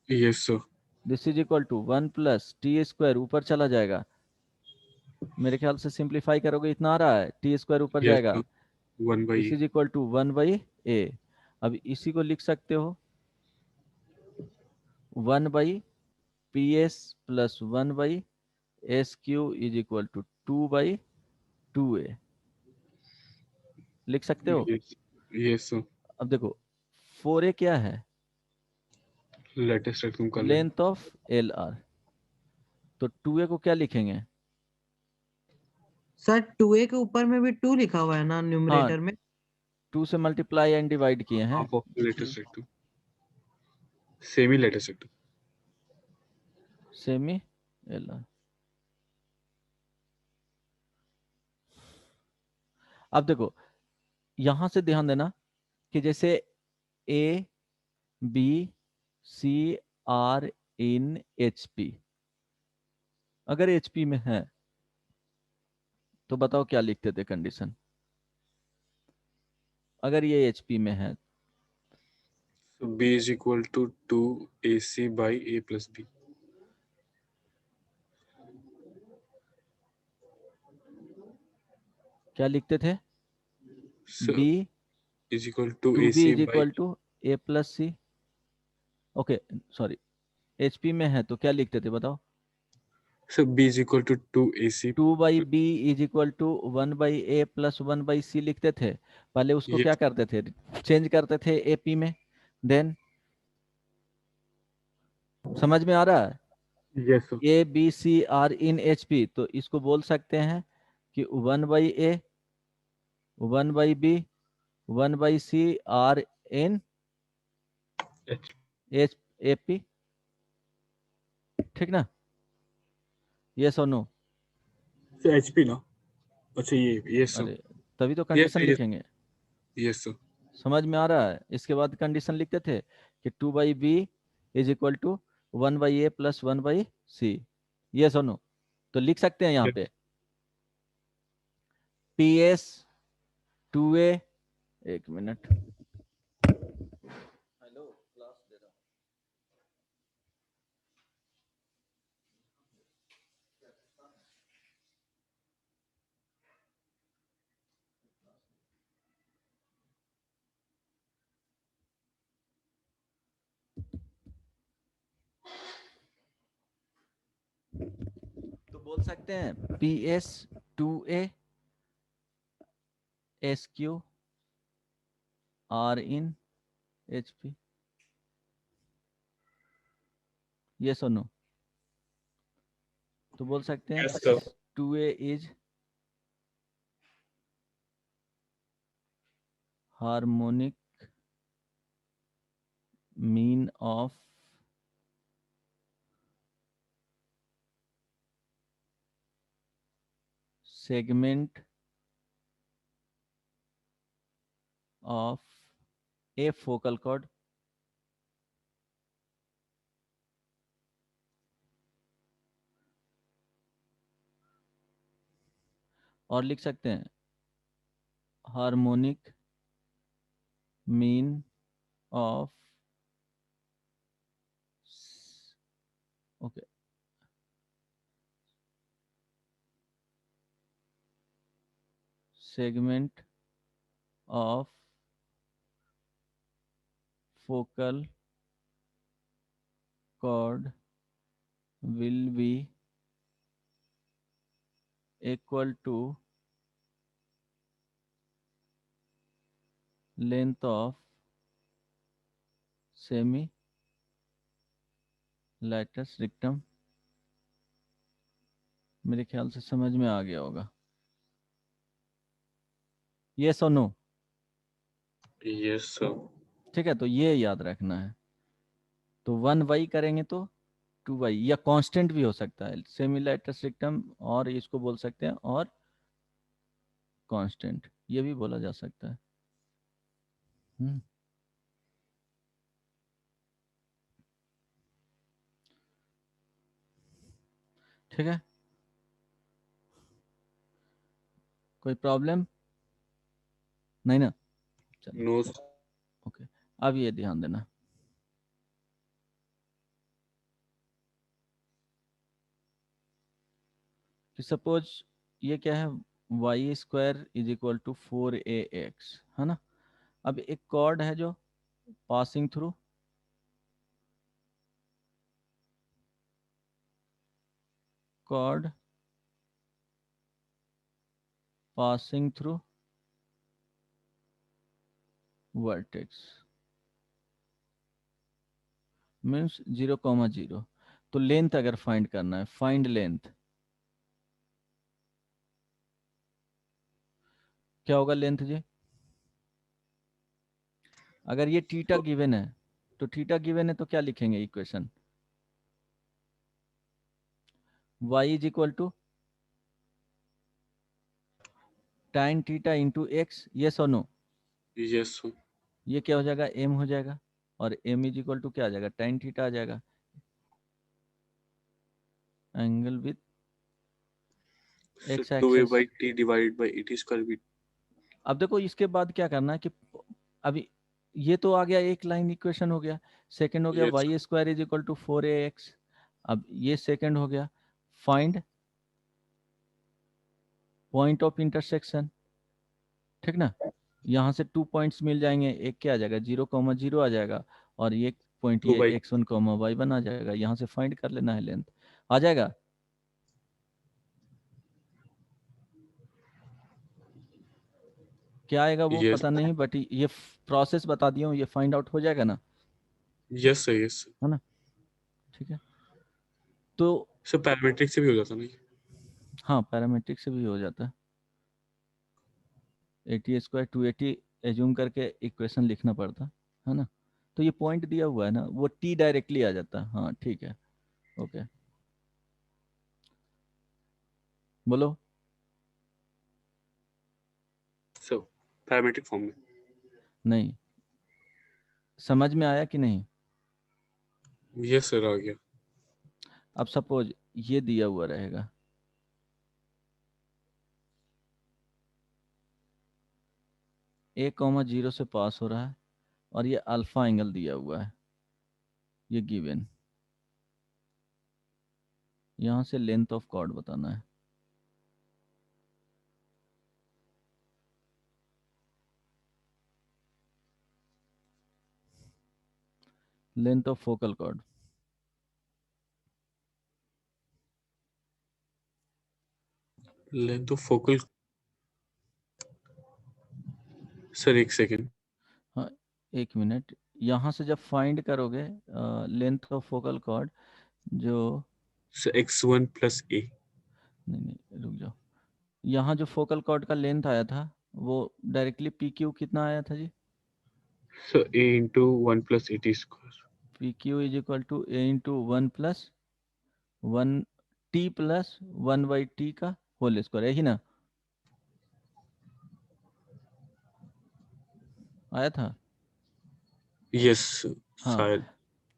Yes sir. This is equal to 1 + t² ऊपर चला जाएगा, मेरे ख्याल से सिंप्लीफाई करोगे इतना आ रहा है, t² ऊपर यस जाएगा, sir. One by this is equal to 1/A। अब इसी को लिख सकते हो 1/PS plus 1/SQ is equal to 2/2A, लिख सकते हो। यस। Yes sir. अब देखो 4A क्या है, लेटेस्ट तुम कर लेना। लेंथ ऑफ LR, तो 2A को क्या लिखेंगे, सर 2a के ऊपर में भी 2 लिखा हुआ है ना हाँ न्यूमरेटर में। 2 से मल्टीप्लाई एंड डिवाइड किए हैं, हाफ ऑफ लेटेस्ट तुम सेम ही लेटेस्ट। Semi LR। अब देखो यहां से ध्यान देना कि जैसे A B C R in HP, अगर HP में है तो बताओ क्या लिखते थे कंडीशन, अगर ये HP में है So B is equal to 2AC by A plus B. क्या लिखते थे So B is equal to 2B AC is by, equal to A + C, okay sorry, HP में है तो क्या लिखते थे बताओ, so B is equal to 2AC. 2/B is equal to 1/A plus 1/C लिखते थे, पहले उसको क्या Yes, करते थे चेंज करते थे AP में, देन समझ में आ रहा है yes sir. A B C R in HP, तो इसको बोल सकते हैं कि 1/A 1/B 1/C R इन H. AP, ठीक ना, यस और नो। So HP ना, अच्छा ये yes sir. अरे तभी तो Yes कंडीशन yes लिखेंगे, yes sir. समझ में आ रहा है। इसके बाद कंडीशन लिखते थे कि 2/B is equal to 1/A plus 1/C, yes और नो, तो लिख सकते हैं यहाँ Yes. पे PS 2A, एक मिनट, हेलो क्लास दे रहा हूँ। सकते हैं PS2A SQ R in HP, ये सुनो, तो बोल सकते हैं Yes, sir. 2A is harmonic mean of segment of a focal chord और लिख सकते हैं harmonic mean of, okay, segment of focal chord will be equal to length of semi latus rectum। मेरे ख्याल से समझ में आ गया होगा। यस और नो? Yes, sir. ठीक है, तो ये याद रखना है। तो 1y करेंगे तो 2y, या कांस्टेंट भी हो सकता है सेमी लाइटस रिक्टम, और इसको बोल सकते हैं और कांस्टेंट, ये भी बोला जा सकता है। ठीक है, कोई प्रॉब्लम नहीं ना? चलो, No, sir. ओके, अब ये ध्यान देना, कि सपोज ये क्या है, y² is equal to 4ax, है ना। अब एक कॉर्ड है जो passing through cord passing through vertex means 0,0। तो लेंथ अगर फाइंड करना है, फाइंड लेंथ, क्या होगा लेंथ जी? अगर ये थीटा गिवन है, तो थीटा गिवन है तो क्या लिखेंगे equation? y is equal to tan theta into x, yes और नो? Yes, sir. ये क्या हो जाएगा, m हो जाएगा, और m इज इक्वल टू क्या आ जाएगा, tan थीटा आ जाएगा, angle with So x 2a axis. by t divided by 80 square be अब देखो इसके बाद क्या करना है कि अभी ये तो आ गया, एक लाइन इक्वेशन हो गया। सेकंड हो गया yes, y² is equal to 4ax। अब ये सेकंड हो गया, फाइंड पॉइंट ऑफ इंटरसेक्शन, ठीक ना। यहाँ से 2 पॉइंट्स मिल जाएंगे, एक क्या आ जाएगा 0,0 आ जाएगा, और ये पॉइंट 2 ये by x1, y1 आ जाएगा। यहाँ से फाइंड कर लेना है लेंथ, आ जाएगा। क्या आएगा वो yes, पता नहीं, बट ये प्रोसेस बता दिया हूँ, ये फाइंड आउट हो जाएगा ना, yes sir, yes sir. है ना। ठीक है, तो सर पैरामीट्रिक से भी हो जाता नहीं? हाँ, पैरामीट्रिक से भी हो जाता है। 80² 280 एज्यूम करके इक्वेशन लिखना पड़ता है ना। तो ये पॉइंट दिया हुआ है ना, वो t डायरेक्टली आ जाता है। हाँ ठीक है, ओके, बोलो। सर पैरामीट्रिक फॉर्म में? नहीं, समझ में आया कि नहीं? यस सर, आ गया। अब सपोज ये दिया हुआ रहेगा, a,0 से पास हो रहा है, और ये अल्फा एंगल दिया हुआ है, ये गिवन। यहाँ से लेंथ ऑफ कॉर्ड बताना है, length of focal cord. Length of focal, sir एक सेकेंड। हाँ, एक मिनट। यहाँ से जब फाइंड करोगे लेंथ ऑफ फोकल कॉर्ड, जो सर x1 प्लस a। नहीं रुक जाओ, यहाँ जो फोकल कॉर्ड का लेंथ आया था वो डायरेक्टली पी क्यू कितना आया था जी? Sir a into 1 plus A T square. P Q is equal to A into 1 T plus 1/t का होल स्क्वायर, है ही ना? आया था। यस हाँ, शायद।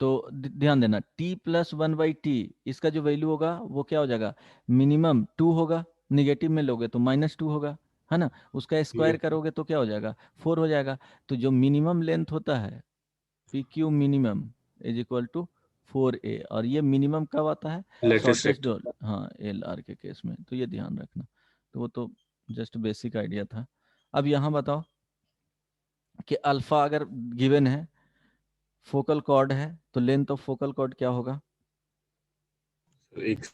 तो ध्यान देना, t प्लस 1/t इसका जो वैल्यू होगा वो क्या हो जाएगा? मिनिमम 2 होगा, निगेटिव में लोगे तो -2 होगा, है ना? उसका स्क्वायर यस करोगे तो क्या हो जाएगा? 4 हो जाएगा। तो जो मिनिमम लेंथ होता है P Q minimum is equal to 4a, और ये मिनिमम कब आता है? Latest shortest rect. जो, हाँ, एल आर के केस में, तो ये ध्यान रखना। तो वो तो जस्ट बेसिक आइडिया था। अब यहाँ बताओ कि अल्फा अगर गिवन है, फोकल कॉर्ड है, तो लेंथ ऑफ फोकल कॉर्ड क्या होगा? एक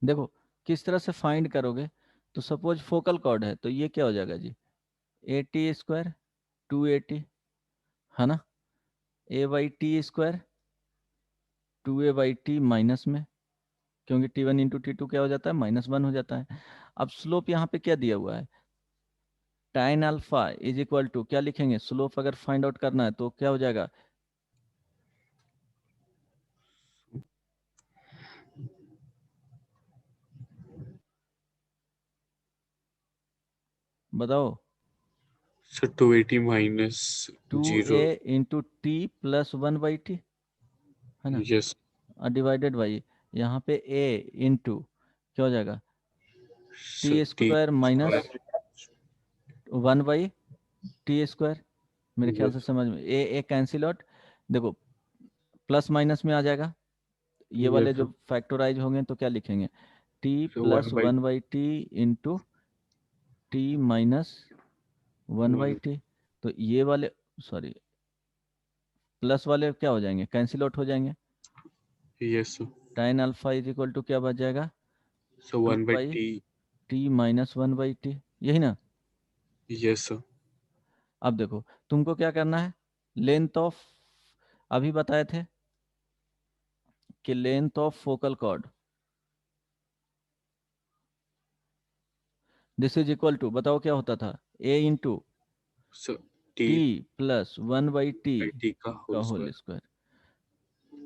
देखो किस तरह से फाइंड करोगे। तो सपोज फोकल कॉर्ड है तो ये क्या हो जाएगा जी? AT² 2AT, है ना? A/T² 2A/T माइनस में, क्योंकि T1 × T2 क्या हो जाता है? -1 हो जाता है। अब स्लोप यहाँ पे क्या दिया हुआ है? tan alpha is equal to क्या लिखेंगे? स्लोप अगर फाइंड आउट करना है तो क्या हो जाएगा? बताओ। Sir 280 minus 2A 0। × T plus 1/T, है ना? यस डिवाइडेड बाई यहाँ पे A इंटू क्या हो जाएगा? Sir T T² minus 1/T²। मेरे ख्याल से यस समझ में ए कैंसिल आउट। देखो प्लस माइनस में आ जाएगा, ये वाले यस जो सर। फैक्टराइज होंगे तो क्या लिखेंगे? T so plus 1/1 1/T into T minus 1/T। तो ये वाले, सॉरी, प्लस वाले क्या हो जाएंगे? कैंसिल आउट हो जाएंगे। Yes sir. tan alpha is equal to क्या बच जाएगा? So two 1 by by T. T minus 1/T, यही ना? Yes sir. अब देखो तुमको क्या करना है, लेंथ ऑफ, अभी बताए थे कि length of focal chord this is equal to, बताओ क्या होता था? A into sir t t plus 1/T by t का का होल होल स्क्वायर। स्क्वायर,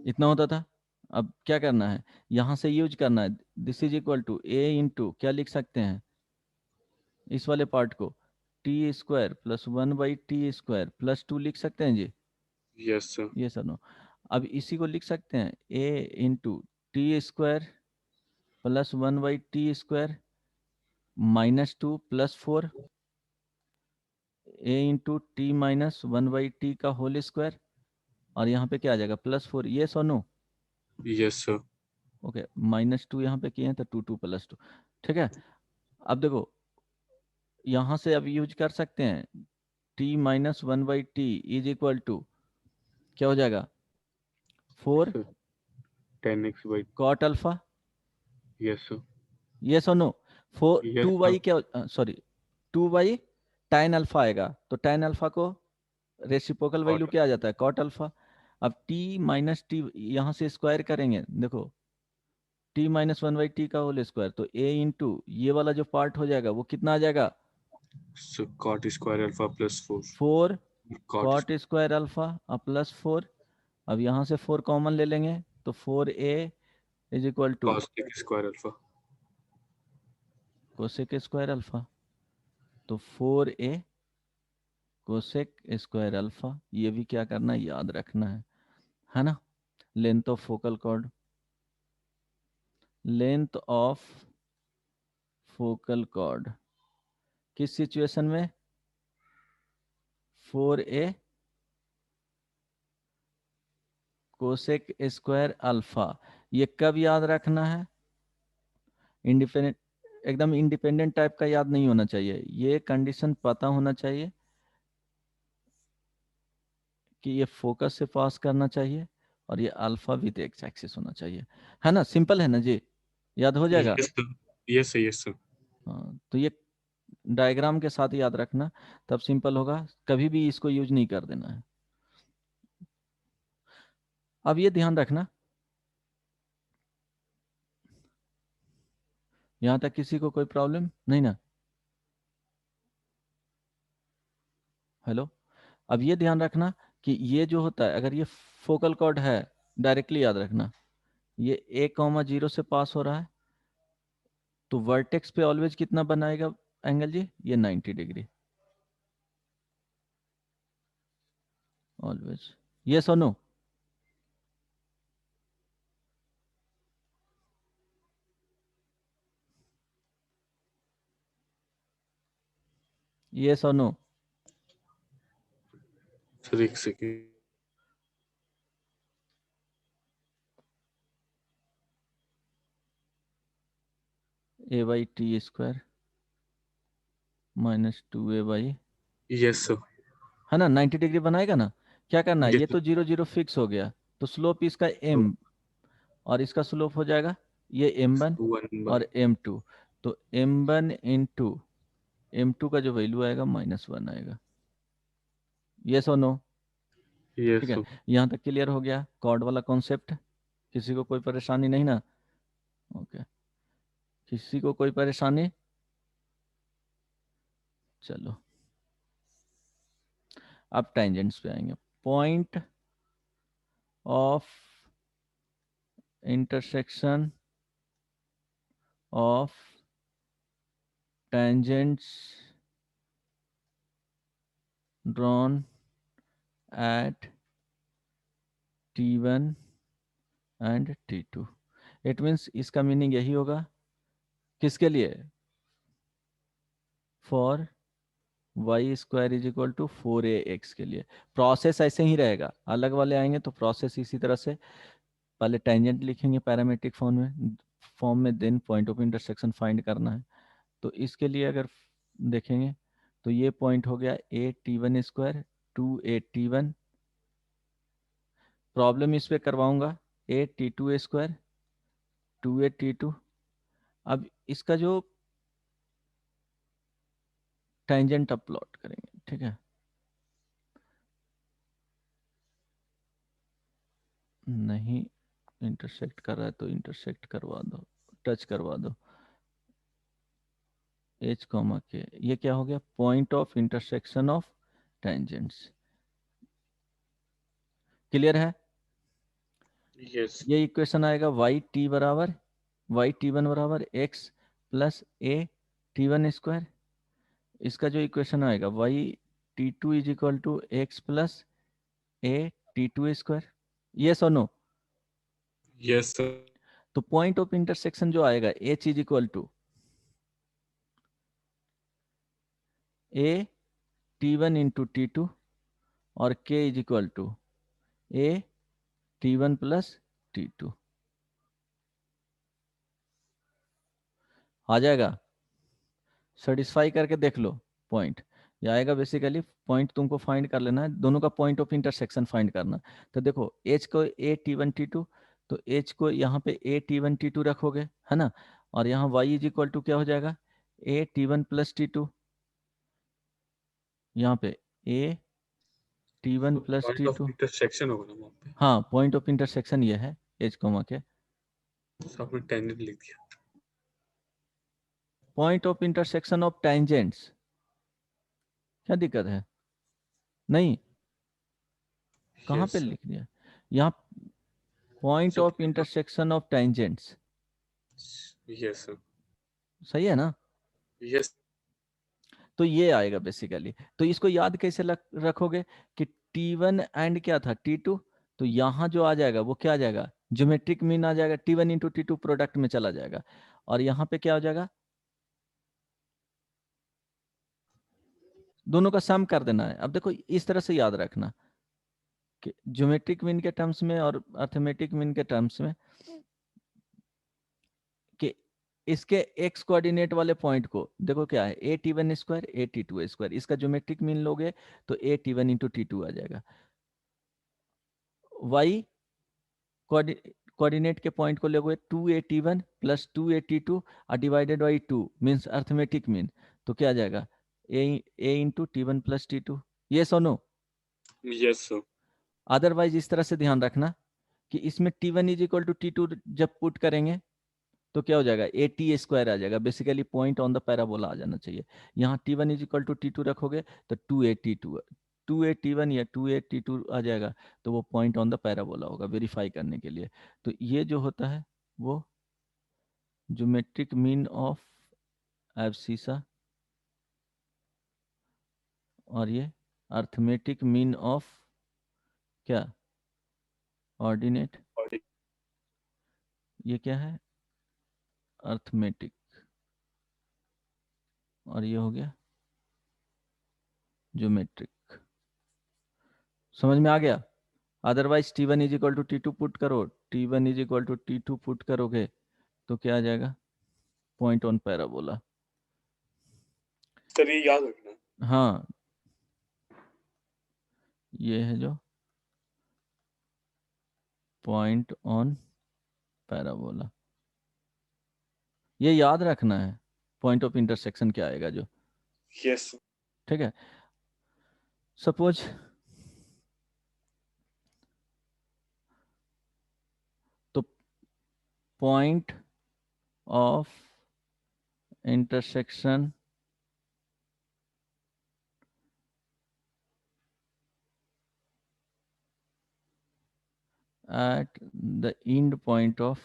इतना होता था। अब क्या करना है, यहाँ से यूज करना है, this is equal to A into क्या लिख सकते हैं इस वाले पार्ट को? T² प्लस 1/T² प्लस 2 लिख सकते हैं जी? Yes sir. ये सर नो। अब इसी को लिख सकते हैं A into T² plus 1/T² -2 plus 4 A into T minus 1/T का होल स्क्वायर, और यहाँ पे क्या आ जाएगा? +4। ये so no. Yes sir. Okay, -2 यहाँ पे किए हैं तो 2 2 + 2, ठीक है। अब देखो यहाँ से अब यूज कर सकते हैं, T minus 1/T is equal to क्या हो जाएगा? 4 sir 10x by. cot alpha, yes sir. ये so no. 4 yes 2y sir. क्या, सॉरी, 2y tan अल्फा आएगा, तो tan अल्फा को रेसिप्रोकल वैल्यू कॉट। क्या आ जाता है? cot alpha. अब t माइनस टी यहाँ से स्क्वायर करेंगे, देखो T-1/T का होल स्क्वायर, तो A इंटू ये वाला जो पार्ट हो जाएगा वो कितना आ जाएगा? So cot square alpha plus 4। 4 cot cot square alpha और +4। अब यहाँ से 4 कॉमन ले लेंगे तो 4A is equal to cosec square alpha. Cosec square alpha. तो 4A कोसेक स्क्वायर अल्फा, ये भी क्या करना है, याद रखना है ना। Length of focal cord, length of focal cord किस सिचुएशन में, 4a कोसेक स्क्वायर अल्फा। ये कब याद रखना है, इंडिपेंडेंट, एकदम इंडिपेंडेंट टाइप का याद नहीं होना चाहिए, ये कंडीशन पता होना चाहिए कि ये फोकस से पास करना चाहिए और ये अल्फा विद एक्स एक्सिस होना चाहिए, है ना। सिंपल है ना जी, याद हो जाएगा। Yes sir, yes sir, yes sir. हाँ, तो ये डायग्राम के साथ याद रखना, तब सिंपल होगा, कभी भी इसको यूज नहीं कर देना है। अब ये ध्यान रखना, यहां तक किसी को कोई प्रॉब्लम नहीं ना, हेलो। अब ये ध्यान रखना कि ये जो होता है, अगर ये फोकल कॉर्ड है, डायरेक्टली याद रखना, ये a,0 से पास हो रहा है, तो वर्टेक्स पे ऑलवेज कितना बनाएगा एंगल जी, ये 90 डिग्री ऑलवेज, यस और नो। यस और नो। सर एक second. a/t² -2a/, yes sir, है ना, 90 डिग्री बनाएगा ना। क्या करना है, यस ये तो 0 0 फिक्स हो गया, तो स्लोप इसका m और इसका स्लोप हो जाएगा ये m1 1 और m2, तो m1 इंटू m2 का जो वैल्यू आएगा -1 आएगा, यस और नो। ठीक यस है, सर। यहाँ तक क्लियर हो गया कॉर्ड वाला कॉन्सेप्ट, किसी को कोई परेशानी नहीं ना, ओके, किसी को कोई परेशानी, चलो अब टेंजेंट्स पे आएंगे। Point of intersection of tangents drawn at t1 and t2, it means इसका मीनिंग यही होगा, किसके लिए, फॉर y² = 4ax के लिए। प्रोसेस ऐसे ही रहेगा, अलग वाले आएंगे तो प्रोसेस इसी तरह से, पहले टेंजेंट लिखेंगे पैरामेट्रिक फॉर्म में then point of intersection find करना है। तो इसके लिए अगर देखेंगे तो ये पॉइंट हो गया a t1², 2a t1, problem इस पे करवाऊंगा a t2², 2a t2। अब इसका जो टेंजेंट अब प्लॉट करेंगे, ठीक है, नहीं इंटरसेक्ट कर रहा है तो इंटरसेक्ट करवा दो, टच करवा दो, h, k, ये क्या हो गया, point of intersection of tangents. Clear है, यस ये इक्वेशन आएगा y t1 बराबर x प्लस a t1², इसका जो इक्वेशन आएगा y t2 = x plus a t2², yes और नो। यस सर, तो पॉइंट ऑफ इंटरसेक्शन जो आएगा h = a t1 × t2 और k = a t1 + t2 आ जाएगा, सेटिस्फाई करके देख लो पॉइंट, ये आएगा। बेसिकली पॉइंट तुमको फाइंड कर लेना है, दोनों का पॉइंट ऑफ इंटरसेक्शन फाइंड करना। तो देखो h को a t1 t2, तो h को यहाँ पे a t1 t2 रखोगे, है ना, और यहाँ y = क्या हो जाएगा, a t1 + t2, यहाँ पे a t1 + point of t2, intersection होगा ना वहाँ पे। हाँ पॉइंट ऑफ इंटरसेक्शन ये है h, के तो आपने टेंजेंट लिख दिया। Point of intersection of tangents, क्या दिक्कत है, नहीं कहाँ पे यस लिख दिया, यहाँ point of sir, intersection of tangents, yes sir, सही है ना। यस तो ये आएगा बेसिकली। तो इसको याद कैसे रखोगे कि T1 एंड क्या था T2, तो यहाँ जो आ जाएगा वो क्या आ जाएगा, ज्योमेट्रिक मीन आ जाएगा, T1 इंटू T2 प्रोडक्ट में चला जाएगा, और यहाँ पे क्या हो जाएगा, दोनों का सम कर देना है। अब देखो इस तरह से याद रखना कि ज्योमेट्रिक मीन के टर्म्स में और अर्थमेटिक मीन के टर्म्स में कि इसके एक्स कोऑर्डिनेट वाले पॉइंट को देखो क्या है, A T1 square A T2 square, इसका ज्योमेट्रिक मीन लोगे तो A T1 इंटू T2 आ जाएगा। वाई कोऑर्डिनेट के पॉइंट को लोगे 2A T1 plus 2A T2 divided by 2 means arithmetic mean, तो क्या आ जाएगा ए इंटू T1 प्लस T2। ये सुनो, यस सर। अदरवाइज इस तरह से ध्यान रखना कि इसमें T1 is equal to T2 जब पुट करेंगे तो क्या हो जाएगा, A T स्क्वायर आ जाएगा, basically point on the parabola आ जाना चाहिए। यहाँ T1 is equal to T2 रखोगे तो 2A T1 या 2A T2 आ जाएगा, तो वो पॉइंट ऑन द पैराबोला होगा वेरीफाई करने के लिए। तो ये जो होता है वो ज्योमेट्रिक मीन ऑफ एब्सिसा, और ये अर्थमेटिक मीन ऑफ क्या, ऑर्डिनेट, ये क्या है अर्थमेटिक, और ये हो गया ज्योमेट्रिक। समझ में आ गया? Otherwise T1 is equal to T2 put करो, T1 is equal to T2 put करोगे तो क्या आ जाएगा, पॉइंट ऑन पैराबोला। सर ये याद रखना। हाँ, ये है जो पॉइंट ऑन पैराबोला, ये याद रखना है, पॉइंट ऑफ इंटरसेक्शन क्या आएगा जो। यस। ठीक है, सपोज तो point of intersection at the end point of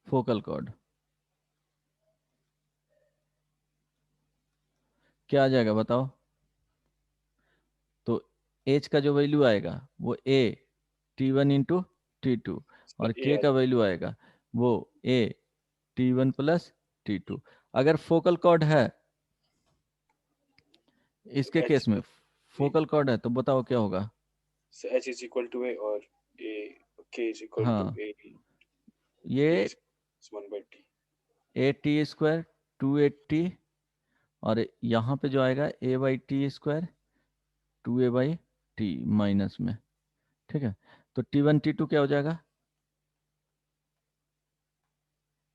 focal chord क्या आ जाएगा बताओ। तो h का जो वैल्यू आएगा वो A T1 इंटू T2, और k का वैल्यू आएगा वो A T1 प्लस T2। अगर फोकल कॉर्ड है, इसके केस में फोकल कॉर्ड है, तो बताओ क्या होगा। H is equal to A और A K is equal to हाँ, A ये is 1 by T। A T square 280, और यहाँ पे जो आएगा A/T स्क्वायर 2A/T माइनस में। ठीक है, तो T1 T2 क्या हो जाएगा,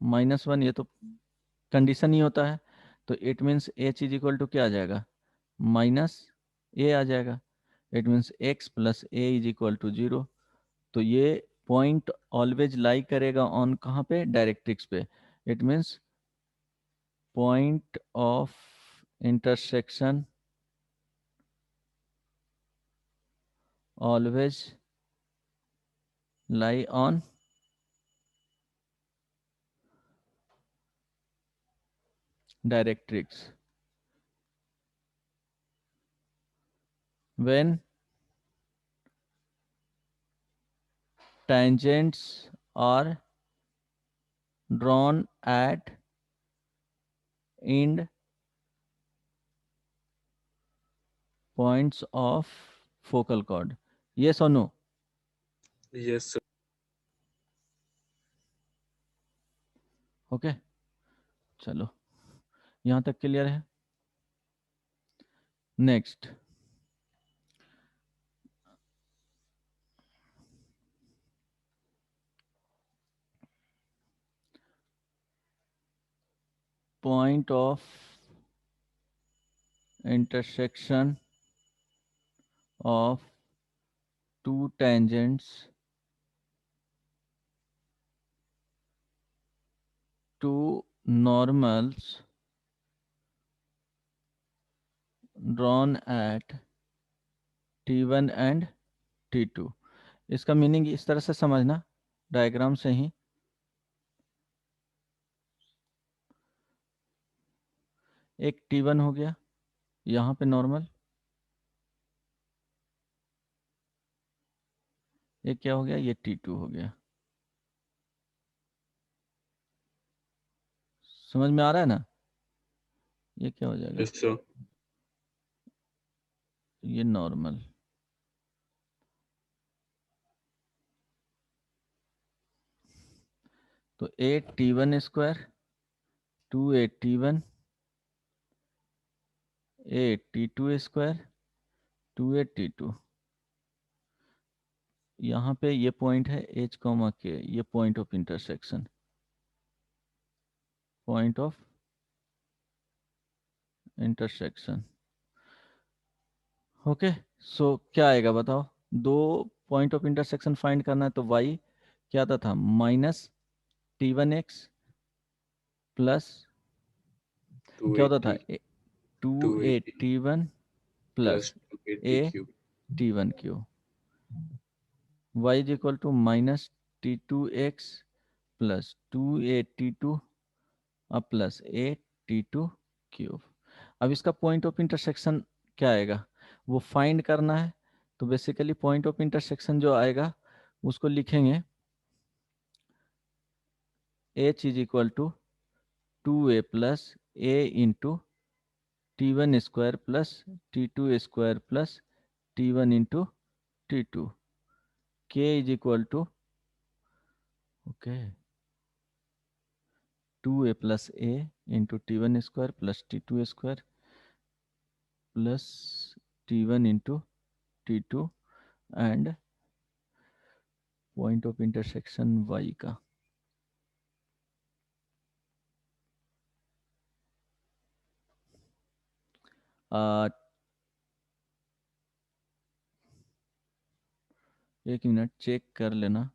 -1, ये तो कंडीशन ही होता है, तो it means H is equal to क्या आ जाएगा, -A आ जाएगा। It means x plus A is equal to 0। तो ये पॉइंट ऑलवेज लाई करेगा ऑन कहाँ पे, डायरेक्ट्रिक्स पे। It means point of intersection always lie on directrix when tangents are drawn at end points of focal chord। yes or no? Yes sir. Okay, चलो यहाँ तक clear है। Next, point of intersection of two tangents two normals drawn at T1 and T2। इसका meaning इस तरह से समझना diagram से ही एक T1 हो गया यहाँ पे नॉर्मल, एक क्या हो गया, ये T2 हो गया। समझ में आ रहा है ना? ये क्या हो जाएगा, यस सर। ये नॉर्मल, तो 8T1 square 2 8T1 8T2 square 2 8T2। यहाँ पे ये पॉइंट है H, K, ये point of intersection, point of intersection. Okay, so क्या आएगा बताओ, दो पॉइंट ऑफ इंटरसेक्शन फाइंड करना है, तो y क्या आता था, -T1x प्लस क्या होता था, 2 8T1 plus plus 2 8T T1 क्यू, y is equal to -T2x plus 2 8T2 अब प्लस 8T2 क्यूब। अब इसका पॉइंट ऑफ इंटरसेक्शन क्या आएगा वो फाइंड करना है, तो बेसिकली पॉइंट ऑफ इंटरसेक्शन जो आएगा उसको लिखेंगे h is equal to 2a plus a into T1 square plus T2 square plus T1 into T2, k is equal to okay 2a plus a into T1 square plus T2 square plus T1 into T2 and point of intersection y का। एक minute check कर लेना,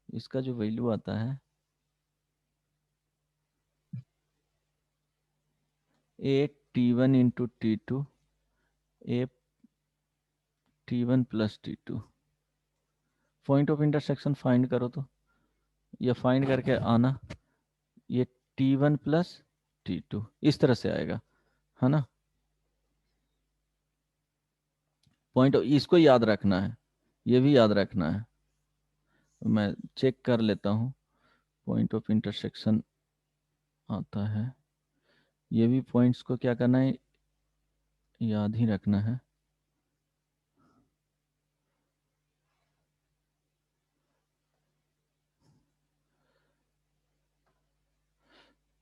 इसका जो value आता है 8T1 into T2 8T1 plus T2, point of intersection find करो तो, ये फाइंड करके आना, ये T1 प्लस T2 इस तरह से आएगा, है ना। पॉइंट इसको याद रखना है, ये भी याद रखना है। मैं चेक कर लेता हूँ, पॉइंट ऑफ इंटरसेक्शन आता है, ये भी पॉइंट्स को क्या करना है, याद ही रखना है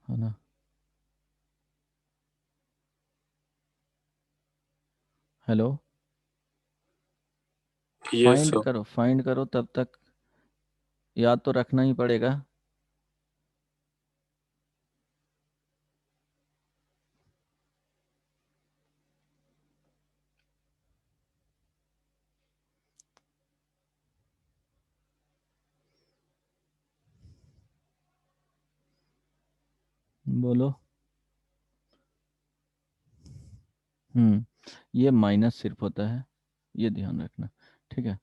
ना। Hello, yes sir. फाइंड करो तब तक याद तो रखना ही पड़ेगा। बोलो। ये माइनस सिर्फ होता है, ये ध्यान रखना, ठीक है।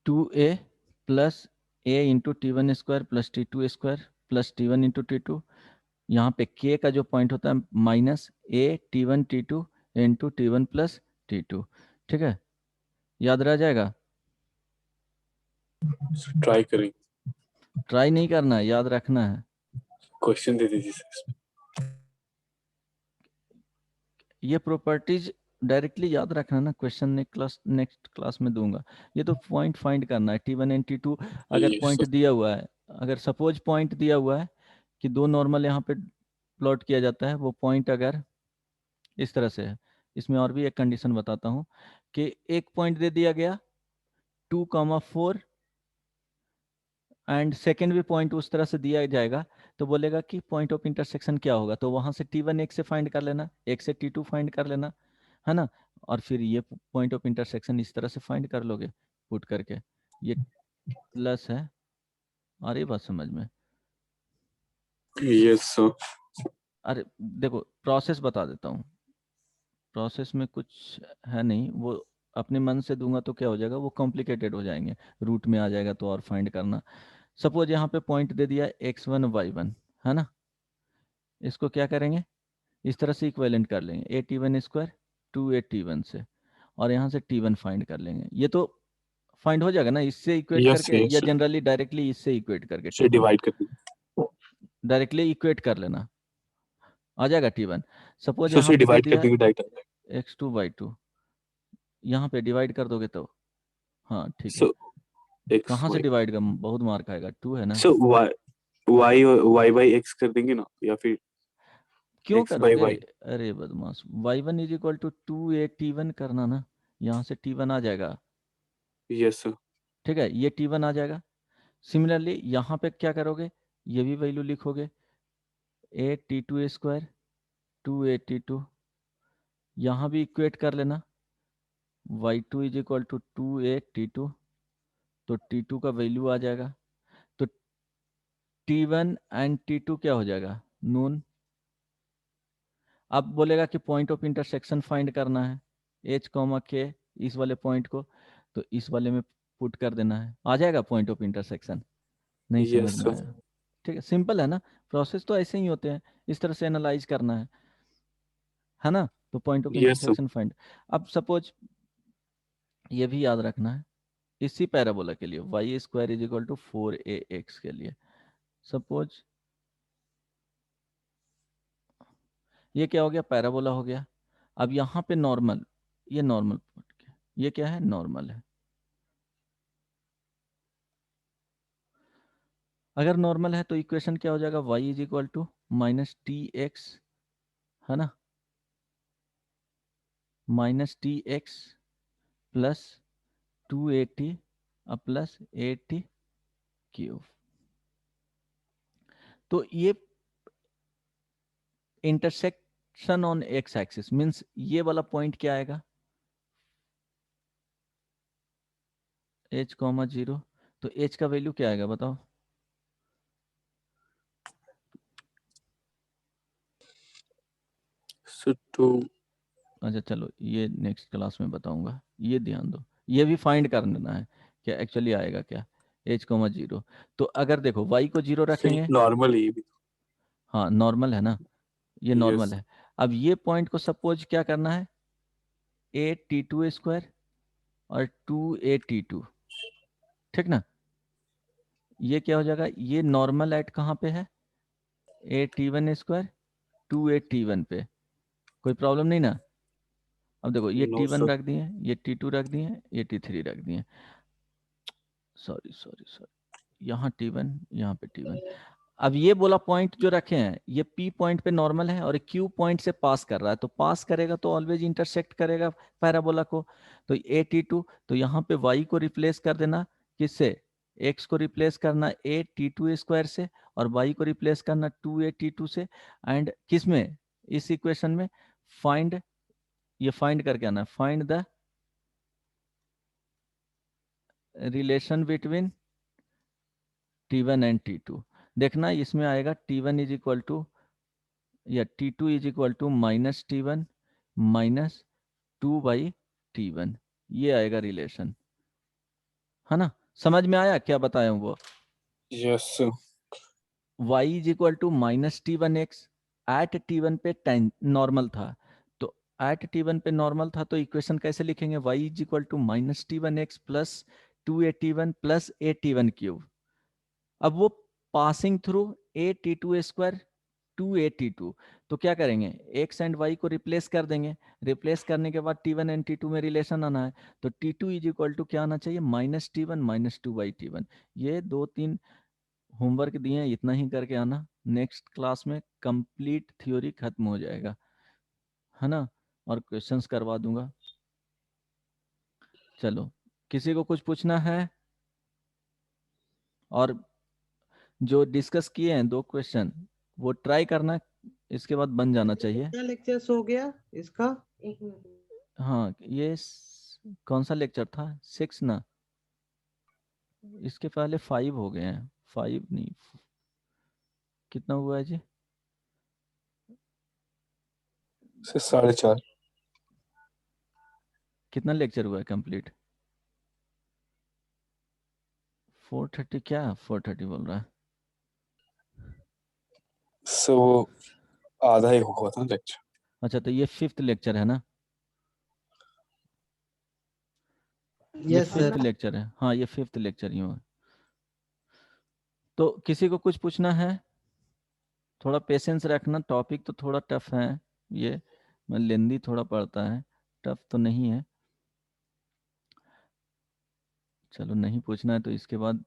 2a plus a into T1 square plus T2 square plus T1 into T2, यहाँ पे k का जो पॉइंट होता है -a T1 T2 into T1 plus T2, ठीक है, याद रह जाएगा। ट्राई करें, ट्राई नहीं करना है, याद रखना है। क्वेश्चन दे दीजिए सर। ये प्रॉपर्टीज डायरेक्टली याद रखना ना, क्वेश्चन नेक्स्ट क्लास में दूंगा। ये तो पॉइंट फाइंड करना है, T1 एंड T2 अगर यस पॉइंट सर। दिया हुआ है, अगर सपोज पॉइंट दिया हुआ है कि दो नॉर्मल यहाँ पे प्लॉट किया जाता है, वो पॉइंट अगर इस तरह से है, इसमें और भी एक कंडीशन बताता हूँ कि एक पॉइंट दे दिया गया 2,4 एंड सेकेंड भी पॉइंट उस तरह से दिया जाएगा, तो बोलेगा कि पॉइंट ऑफ इंटरसेक्शन क्या होगा, तो वहां से T1 एक से फाइंड कर लेना, एक से T2 फाइंड कर लेना, है ना, और फिर ये पॉइंट ऑफ इंटरसेक्शन इस तरह से फाइंड कर लोगे पुट करके, ये प्लस है। और ये बात समझ में, यस सर। अरे देखो प्रोसेस बता देता हूँ, प्रोसेस में कुछ है नहीं, वो अपने मन से दूंगा तो क्या हो जाएगा, वो कॉम्प्लिकेटेड हो जाएंगे, रूट में आ जाएगा तो और फाइंड करना। सपोज यहाँ पे पॉइंट दे दिया x1 y1, है ना, इसको क्या करेंगे, इस तरह से इक्विवेलेंट कर लेंगे, A T one square 2a T1 से, और यहाँ से T1 फाइंड कर लेंगे। ये तो फाइंड हो जाएगा ना इससे इक्वेट यस करके, या यस जनरली डायरेक्टली इससे इक्वेट करके से T1 डिवाइड कर डायरेक्टली इक्वेट कर लेना, आ जाएगा T1। सपोज सो यहाँ से पे दे डिवाइड कर दिया देंगे डाइट x2/2, यहाँ पे डिवाइड कर दोगे तो हाँ ठीक है। सो एक्स कहाँ से वाई डिवाइड का बहुत मार्क आएगा, 2 है ना। So Y Y Y by X कर देंगे ना, या फिर क्यों एक्स बाई करोगे, वाई। अरे बदमाश, y1 = 2a T1 करना ना, यहाँ से T1 आ जाएगा, यस सर। ठीक है, ये T1 आ जाएगा। सिमिलरली यहाँ पे क्या करोगे, ये भी वैल्यू लिखोगे, a T2 square 2a T2, यहाँ भी इक्वेट कर लेना, y2 = 2a T2, तो T2 का वैल्यू आ जाएगा, तो T1 एंड T2 क्या हो जाएगा, नून। अब बोलेगा कि पॉइंट ऑफ इंटरसेक्शन फाइंड करना है, H, K, इस वाले पॉइंट को, तो इस वाले में पुट कर देना है, आ जाएगा पॉइंट ऑफ इंटरसेक्शन। नहीं समझ यस में सर। आया, ठीक है, सिंपल है ना, प्रोसेस तो ऐसे ही होते हैं, इस तरह से एनालाइज करना है ना। तो point of yes sir. Intersection find. अब सपोज ये भी याद रखना है, इसी पैराबोला के लिए y² = 4ax के लिए, सपोज ये क्या हो गया, पैराबोला हो गया। अब यहाँ पे नॉर्मल, ये नॉर्मल, ये क्या है, नॉर्मल है। अगर नॉर्मल है तो इक्वेशन क्या हो जाएगा, y = -tx, है ना, -tx plus 2at plus 8t3। तो ये intersection on x axis means ये वाला पॉइंट क्या आएगा, h, 0, तो h का वैल्यू क्या आएगा बताओ। सो टू अच्छा चलो ये नेक्स्ट क्लास में बताऊंगा, ये ध्यान दो, ये भी फाइंड कर लेना है क्या एक्चुअली आएगा क्या, h, 0। तो अगर देखो y को 0 सही रखेंगे, नॉर्मल है ये भी। हाँ नॉर्मल है ना, ये यस नॉर्मल है। अब ये पॉइंट को सपोज क्या करना है, a T2 स्क्वायर और 2a T2, ठीक ना। ये क्या हो जाएगा, ये नॉर्मल एट कहाँ पे है, a T1 square 2a T1 पे, कोई प्रॉब्लम नहीं ना। अब देखो ये नो T1 सर। रख दिए, ये T2 रख दिए, ये T3 रख दिए, सॉरी सॉरी सॉरी, यहाँ T1 यहाँ पे T1। अब ये बोला पॉइंट जो रखे हैं ये P पॉइंट पे नॉर्मल है और Q पॉइंट से पास कर रहा है, तो पास करेगा तो ऑलवेज इंटरसेक्ट करेगा पैराबोला को। तो a T2, तो यहाँ पे y को रिप्लेस कर देना, किससे, x को रिप्लेस करना a T2 स्क्वायर से, और y को रिप्लेस करना 2a T2 से, एंड किस में, इस इक्वेशन में फाइंड, ये फाइंड करके आना, find the relation between T1 and T2। देखना इसमें आएगा T1 = या T2 = -T1 माइनस 2/T1, ये आएगा रिलेशन, है ना। समझ में आया क्या बताया हूँ वो, yes sir. y = -T1x eight T1 पे नॉर्मल था, तो एट T1 पे नॉर्मल था, तो इक्वेशन कैसे लिखेंगे, y = -T1x plus 2a T1 plus a T1 cube. अब वो passing through a T2 square 2a T2, तो क्या करेंगे, x एंड y को रिप्लेस कर देंगे, रिप्लेस करने के बाद T1 एंड T2 में रिलेशन आना है, तो T2 = क्या आना चाहिए, -T1 माइनस 2/T1। ये 2-3 होमवर्क दिए हैं, इतना ही करके आना, नेक्स्ट क्लास में कंप्लीट थ्योरी खत्म हो जाएगा, है ना, और क्वेश्चंस करवा दूंगा। चलो किसी को कुछ पूछना है, और जो डिस्कस किए हैं 2 क्वेश्चन वो ट्राई करना, इसके बाद बन जाना चाहिए। कितना लेक्चर्स हो गया इसका? हाँ ये कौन सा लेक्चर था, 6 ना, इसके पहले 5 हो गए हैं, 5 नहीं, कितना हुआ है जी, सर 4.5। कितना लेक्चर हुआ है कंप्लीट, 4:30, क्या 4:30 बोल रहा है, सो आधा ही हुआ था लेक्चर। अच्छा, तो ये 5th लेक्चर है ना? ये यस 5th सर। लेक्चर है, हाँ ये 5th लेक्चर ही है। तो किसी को कुछ पूछना है? थोड़ा पेशेंस रखना, टॉपिक तो थोड़ा टफ है ये, मैं लेंदी थोड़ा पड़ता है, टफ तो नहीं है। चलो नहीं पूछना है तो इसके बाद